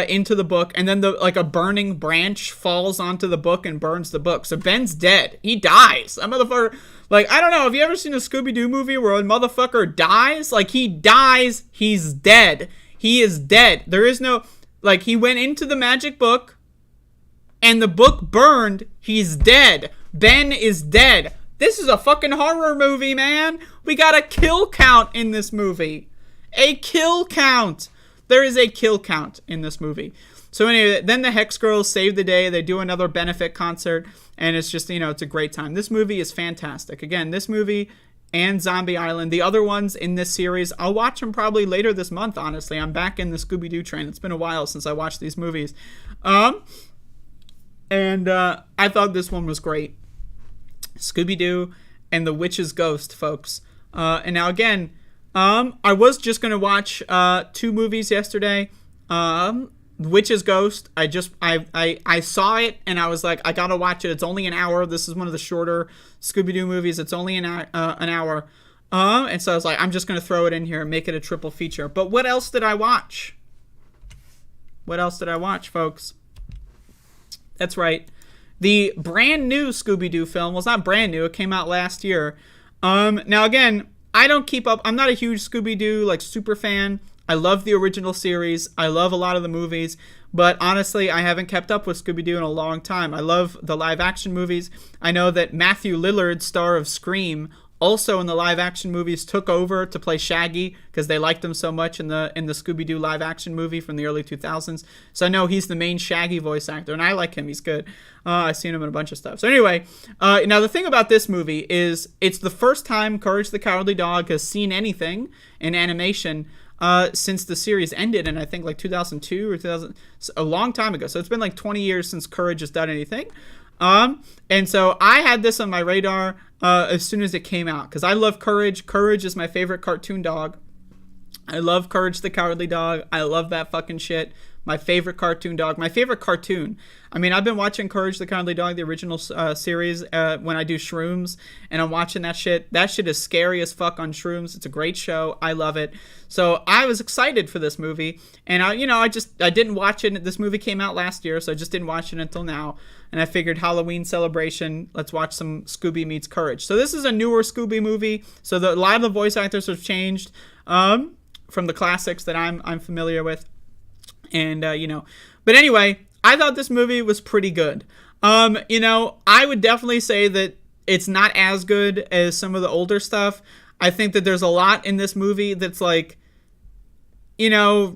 into the book, and then a burning branch falls onto the book and burns the book. So Ben's dead. He dies. That motherfucker... Like, I don't know, have you ever seen a Scooby-Doo movie where a motherfucker dies? Like, he dies, he's dead. He is dead. There is no... Like, he went into the magic book, and the book burned. He's dead. Ben is dead. This is a fucking horror movie, man. We got a kill count in this movie. A kill count. There is a kill count in this movie. So anyway, then the Hex Girls save the day. They do another benefit concert, and it's just, it's a great time. This movie is fantastic. Again, this movie and Zombie Island, the other ones in this series, I'll watch them probably later this month, honestly. I'm back in the Scooby-Doo train. It's been a while since I watched these movies. I thought this one was great. Scooby-Doo and the Witch's Ghost, folks. And now again, I was just going to watch 2 movies yesterday. Witch's Ghost, I saw it and I was like, I gotta watch it. It's only an hour. This is one of the shorter Scooby-Doo movies. It's only an hour. And so I was like, I'm just gonna throw it in here and make it a triple feature. But what else did I watch? What else did I watch, folks? That's right. The brand new Scooby-Doo film. Well, it's not brand new. It came out last year. Now again, I don't keep up. I'm not a huge Scooby-Doo super fan. I love the original series. I love a lot of the movies. But honestly, I haven't kept up with Scooby-Doo in a long time. I love the live-action movies. I know that Matthew Lillard, star of Scream, also in the live action movies took over to play Shaggy because they liked him so much in the Scooby-Doo live action movie from the early 2000s. So I know he's the main Shaggy voice actor, and I like him. He's good. I've seen him in a bunch of stuff. So anyway, now the thing about this movie is it's the first time Courage the Cowardly Dog has seen anything in animation since the series ended in, I think, like 2002 or 2000, a long time ago. So it's been like 20 years since Courage has done anything. And so I had this on my radar as soon as it came out because I love Courage. Courage is my favorite cartoon dog. I love Courage the Cowardly Dog. I love that fucking shit. My favorite cartoon dog. My favorite cartoon. I mean, I've been watching Courage the Cowardly Dog, the original series, when I do shrooms, and I'm watching that shit. That shit is scary as fuck on shrooms. It's a great show. I love it. So I was excited for this movie, and I didn't watch it. This movie came out last year, so I just didn't watch it until now. And I figured Halloween celebration, let's watch some Scooby meets Courage. So this is a newer Scooby movie. So a lot of the voice actors have changed from the classics that I'm familiar with. And, but anyway, I thought this movie was pretty good. I would definitely say that it's not as good as some of the older stuff. I think that there's a lot in this movie that's like, a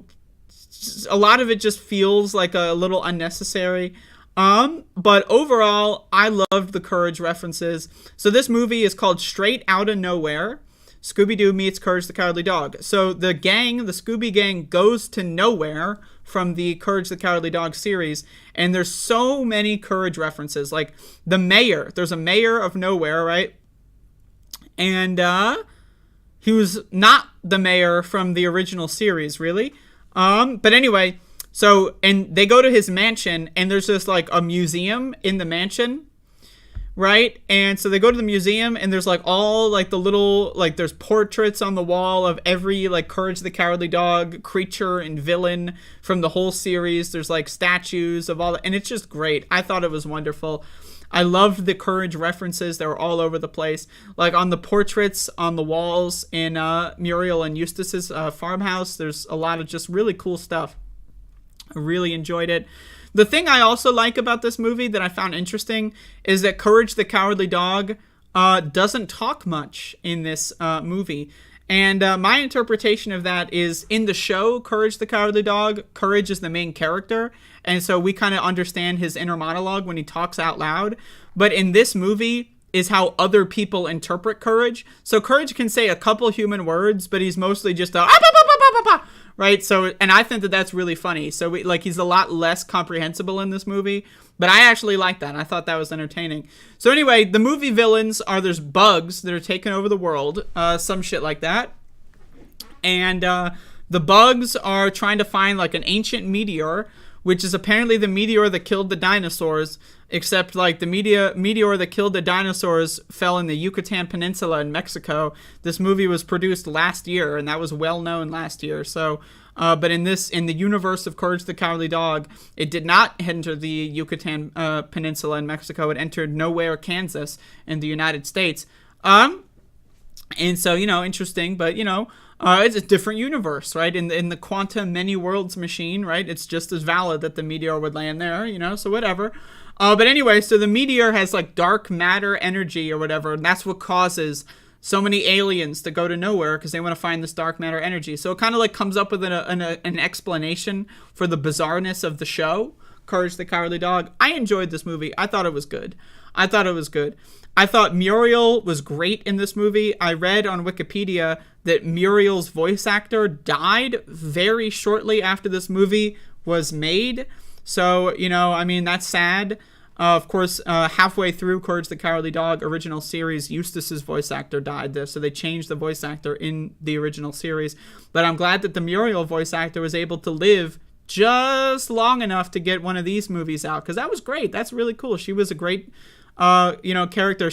lot of it just feels like a little unnecessary. But overall, I loved the Courage references. So this movie is called Straight Outta Nowhere. Scooby-Doo meets Courage the Cowardly Dog. So the Scooby Gang goes to nowhere from the Courage the Cowardly Dog series, and there's so many Courage references. Like the mayor, there's a mayor of nowhere, right? And he was not the mayor from the original series, really. But anyway, and they go to his mansion, and there's just like a museum in the mansion. Right? And so they go to the museum, and there's like all like the little, like there's portraits on the wall of every like Courage the Cowardly Dog creature and villain from the whole series. There's like statues of all that, and it's just great. I thought it was wonderful. I loved the Courage references. They were all over the place. Like on the portraits on the walls in Muriel and Eustace's farmhouse, there's a lot of just really cool stuff. I really enjoyed it. The thing I also like about this movie that I found interesting is that Courage the Cowardly Dog doesn't talk much in this movie. And my interpretation of that is in the show, Courage the Cowardly Dog, Courage is the main character. And so we kind of understand his inner monologue when he talks out loud. But in this movie is how other people interpret Courage. So Courage can say a couple human words, but he's mostly just a... Right, so, and I think that that's really funny. So, he's a lot less comprehensible in this movie, but I actually like that. I thought that was entertaining. So, anyway, the movie villains there's bugs that are taking over the world, some shit like that. And the bugs are trying to find, like, an ancient meteor, which is apparently the meteor that killed the dinosaurs, except, like, the meteor that killed the dinosaurs fell in the Yucatan Peninsula in Mexico. This movie was produced last year, and that was well known last year. So, but in the universe of Courage the Cowardly Dog, it did not enter the Yucatan Peninsula in Mexico. It entered Nowhere, Kansas, in the United States. And so, interesting, but, it's a different universe, right? In the quantum many worlds machine, right? It's just as valid that the meteor would land there, so whatever. But anyway, so the meteor has like dark matter energy or whatever, and that's what causes so many aliens to go to nowhere because they want to find this dark matter energy. So it kind of like comes up with an explanation for the bizarreness of the show, Courage the Cowardly Dog. I enjoyed this movie. I thought it was good. I thought Muriel was great in this movie. I read on Wikipedia that Muriel's voice actor died very shortly after this movie was made. So, that's sad. Of course, halfway through Courage the Cowardly Dog original series, Eustace's voice actor died there. So they changed the voice actor in the original series. But I'm glad that the Muriel voice actor was able to live just long enough to get one of these movies out. Because that was great. That's really cool. She was a great... character.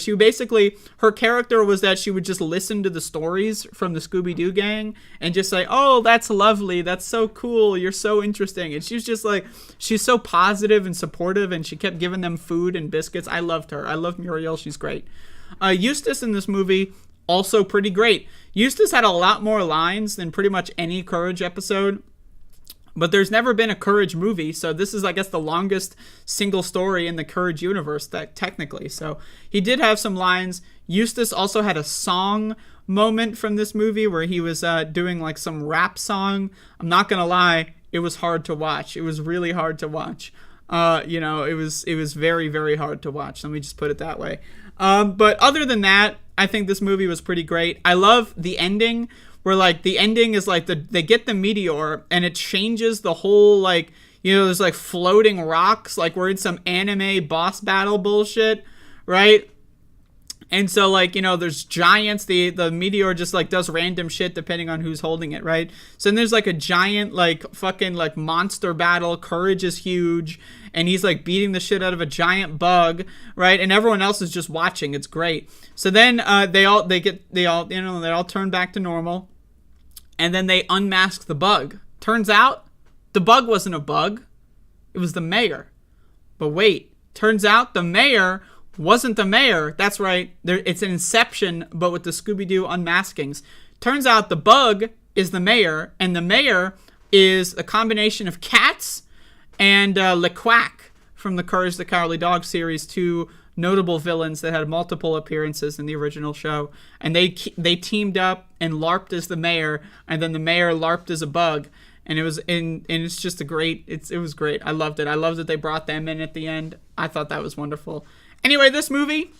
Her character was that she would just listen to the stories from the Scooby-Doo gang and just say, oh, that's lovely. That's so cool. You're so interesting. And she's just like, she's so positive and supportive, and she kept giving them food and biscuits. I loved her. I love Muriel. She's great. Eustace in this movie, also pretty great. Eustace had a lot more lines than pretty much any Courage episode. But there's never been a Courage movie, so this is, I guess, the longest single story in the Courage universe, that technically. So he did have some lines. Eustace also had a song moment from this movie where he was doing like some rap song. I'm not gonna lie, it was hard to watch. It was really hard to watch. It was very, very hard to watch. Let me just put it that way. But other than that, I think this movie was pretty great. I love the ending, where like the ending is like they get the meteor and it changes the whole, like, there's like floating rocks, like we're in some anime boss battle bullshit, right? And so, like, there's giants. The meteor just like does random shit depending on who's holding it, right? So then there's like a giant like fucking like monster battle. Courage is huge, and he's like beating the shit out of a giant bug, right? And everyone else is just watching. It's great. So then they all turn back to normal, and then they unmask the bug. Turns out the bug wasn't a bug; it was the mayor. But wait, turns out the mayor wasn't the mayor. That's right. It's an Inception, but with the Scooby-Doo unmaskings. Turns out the bug is the mayor, and the mayor is a combination of Cats and LeQuack from the Courage the Cowardly Dog series, two notable villains that had multiple appearances in the original show. And they teamed up and LARPed as the mayor, and then the mayor LARPed as a bug. And it's just it was great. I loved it. I loved that they brought them in at the end. I thought that was wonderful. Anyway, this movie,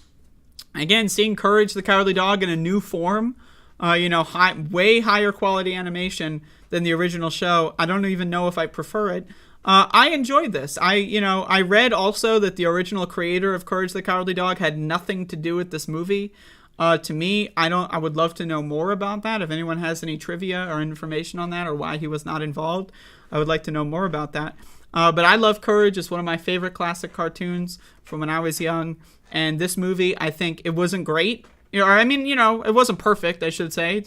again, seeing Courage the Cowardly Dog in a new form, way higher quality animation than the original show. I don't even know if I prefer it. I enjoyed this. I read also that the original creator of Courage the Cowardly Dog had nothing to do with this movie. To me, I would love to know more about that. If anyone has any trivia or information on that, or why he was not involved, I would like to know more about that. But I love Courage. It's one of my favorite classic cartoons from when I was young. And this movie, I think it wasn't great. It wasn't perfect, I should say,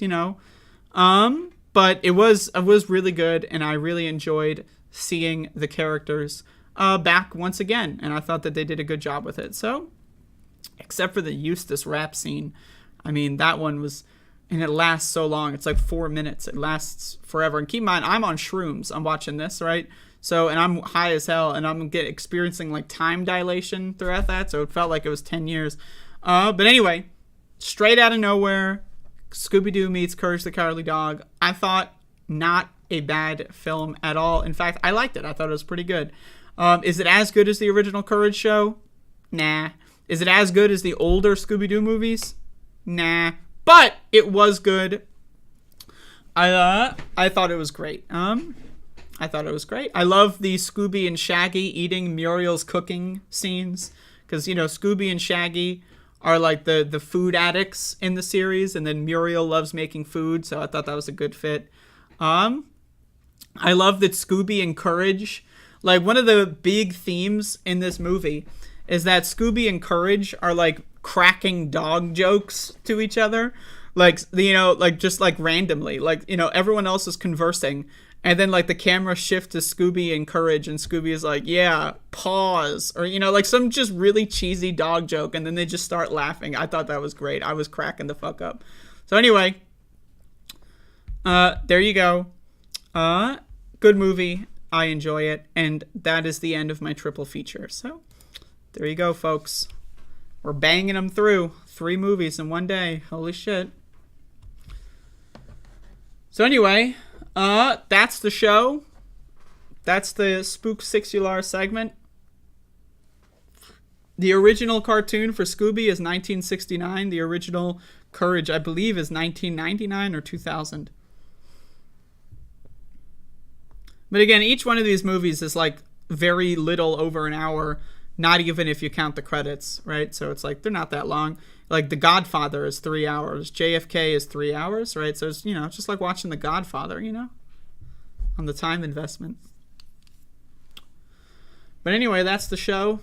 but it was really good, and I really enjoyed seeing the characters back once again. And I thought that they did a good job with it. So, except for the Eustace rap scene, I mean, that one was, and it lasts so long. It's like 4 minutes. It lasts forever. And keep in mind, I'm on shrooms. I'm watching this, right? So, and I'm high as hell, and I'm experiencing like time dilation throughout that. So it felt like it was 10 years. But anyway, straight out of nowhere, Scooby-Doo meets Courage the Cowardly Dog. I thought not a bad film at all. In fact, I liked it. I thought it was pretty good. Is it as good as the original Courage show? Nah. Is it as good as the older Scooby-Doo movies? Nah. But it was good. I thought it was great. I thought it was great. I love the Scooby and Shaggy eating Muriel's cooking scenes, because Scooby and Shaggy are like the food addicts in the series, and then Muriel loves making food, so I thought that was a good fit. I love that Scooby and Courage, like one of the big themes in this movie is that Scooby and Courage are like cracking dog jokes to each other, like just like randomly, like everyone else is conversing. And then, like, the camera shifts to Scooby and Courage, and Scooby is like, yeah, pause. Or, like some just really cheesy dog joke, and then they just start laughing. I thought that was great. I was cracking the fuck up. So, anyway, there you go. Good movie. I enjoy it. And that is the end of my triple feature. So, there you go, folks. We're banging them through. 3 movies in one day. Holy shit. So, anyway, that's the show. That's the Spook-Sixular segment. The original cartoon for Scooby is 1969. The original Courage, I believe, is 1999 or 2000. But again, each one of these movies is like very little over an hour, not even if you count the credits, right? So it's like they're not that long. Like The Godfather is 3 hours. JFK is 3 hours, right? So it's, it's just like watching The Godfather, on the time investment. But anyway, that's the show.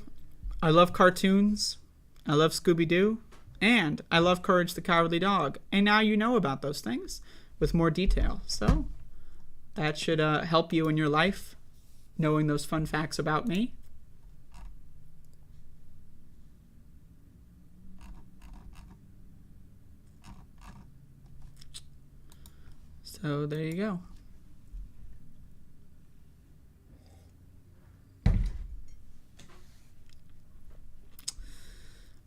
I love cartoons. I love Scooby-Doo. And I love Courage the Cowardly Dog. And now you know about those things with more detail. So that should help you in your life, knowing those fun facts about me. So there you go.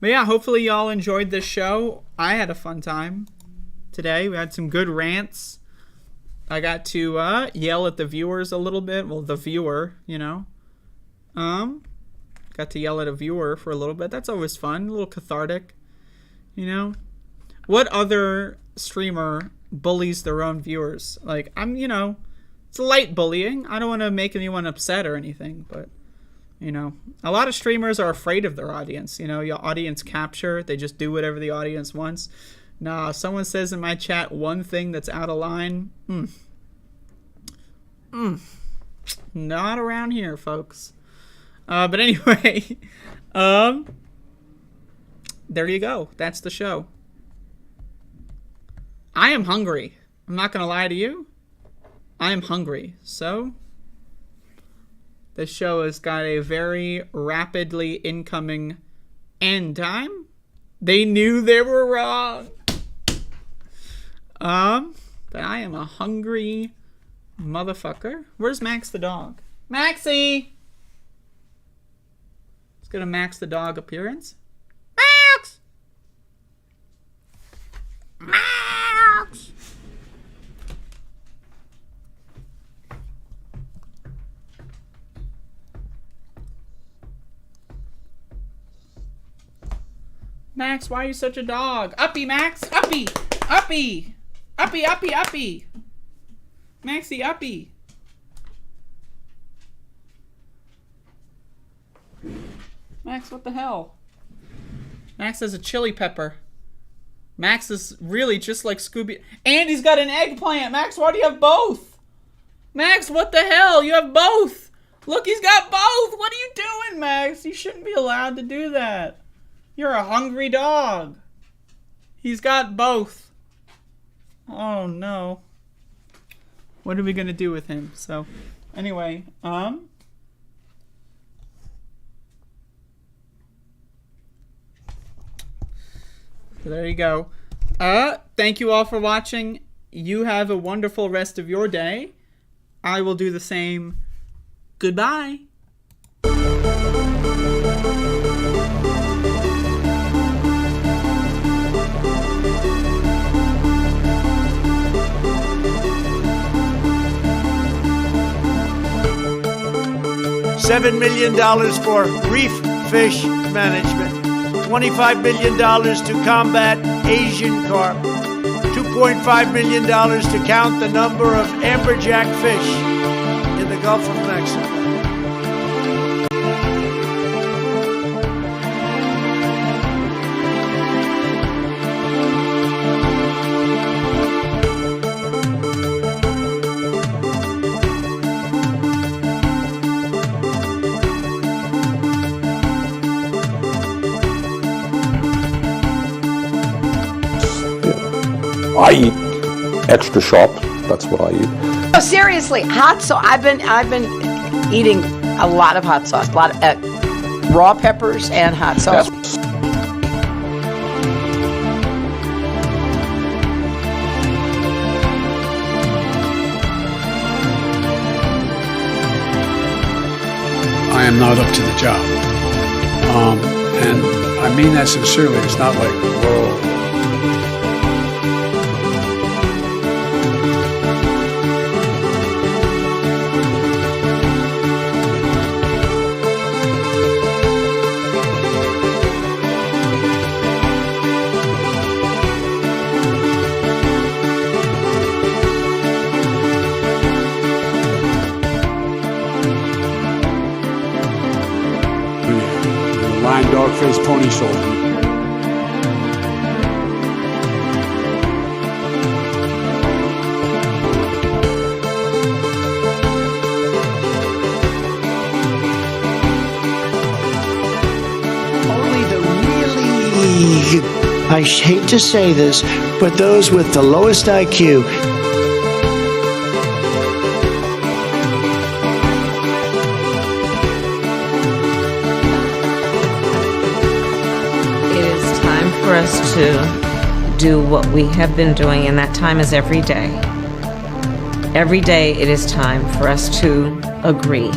But yeah, hopefully y'all enjoyed this show. I had a fun time today. We had some good rants. I got to yell at the viewers a little bit. Well, the viewer, you know. Got to yell at a viewer for a little bit. That's always fun. A little cathartic, you know. What other streamer bullies their own viewers? Like, it's light bullying. I don't want to make anyone upset or anything, but, you know, a lot of streamers are afraid of their audience. You know, your audience capture. They just do whatever the audience wants. Nah, if someone says in my chat one thing that's out of line, not around here, folks. But anyway, there you go. That's the show. I am hungry. I'm not going to lie to you. I am hungry. So, this show has got a very rapidly incoming end time. They knew they were wrong. But I am a hungry motherfucker. Where's Max the dog? Maxie! Let's get a Max the dog appearance. Max! Max! Max, why are you such a dog? Uppy, Max! Uppy! Uppy! Uppy, uppy, uppy! Maxie, uppy! Max, what the hell? Max has a chili pepper. Max is really just like Scooby. And he's got an eggplant! Max, why do you have both? Max, what the hell? You have both! Look, he's got both! What are you doing, Max? You shouldn't be allowed to do that. You're a hungry dog. He's got both. Oh no. What are we gonna do with him? So, anyway, there you go. Thank you all for watching. You have a wonderful rest of your day. I will do the same. Goodbye. $7 million for reef fish management, $25 million to combat Asian carp, $2.5 million to count the number of amberjack fish in the Gulf of Mexico. I eat extra sharp. That's what I eat. No, seriously, hot sauce. I've been eating a lot of hot sauce, a lot of raw peppers and hot sauce. Yes. I am not up to the job. And I mean that sincerely. It's not like, whoa. Lion, dog face, pony shoulder. Only the really, I hate to say this, but those with the lowest IQ. For us to do what we have been doing, and that time is every day. Every day it is time for us to agree.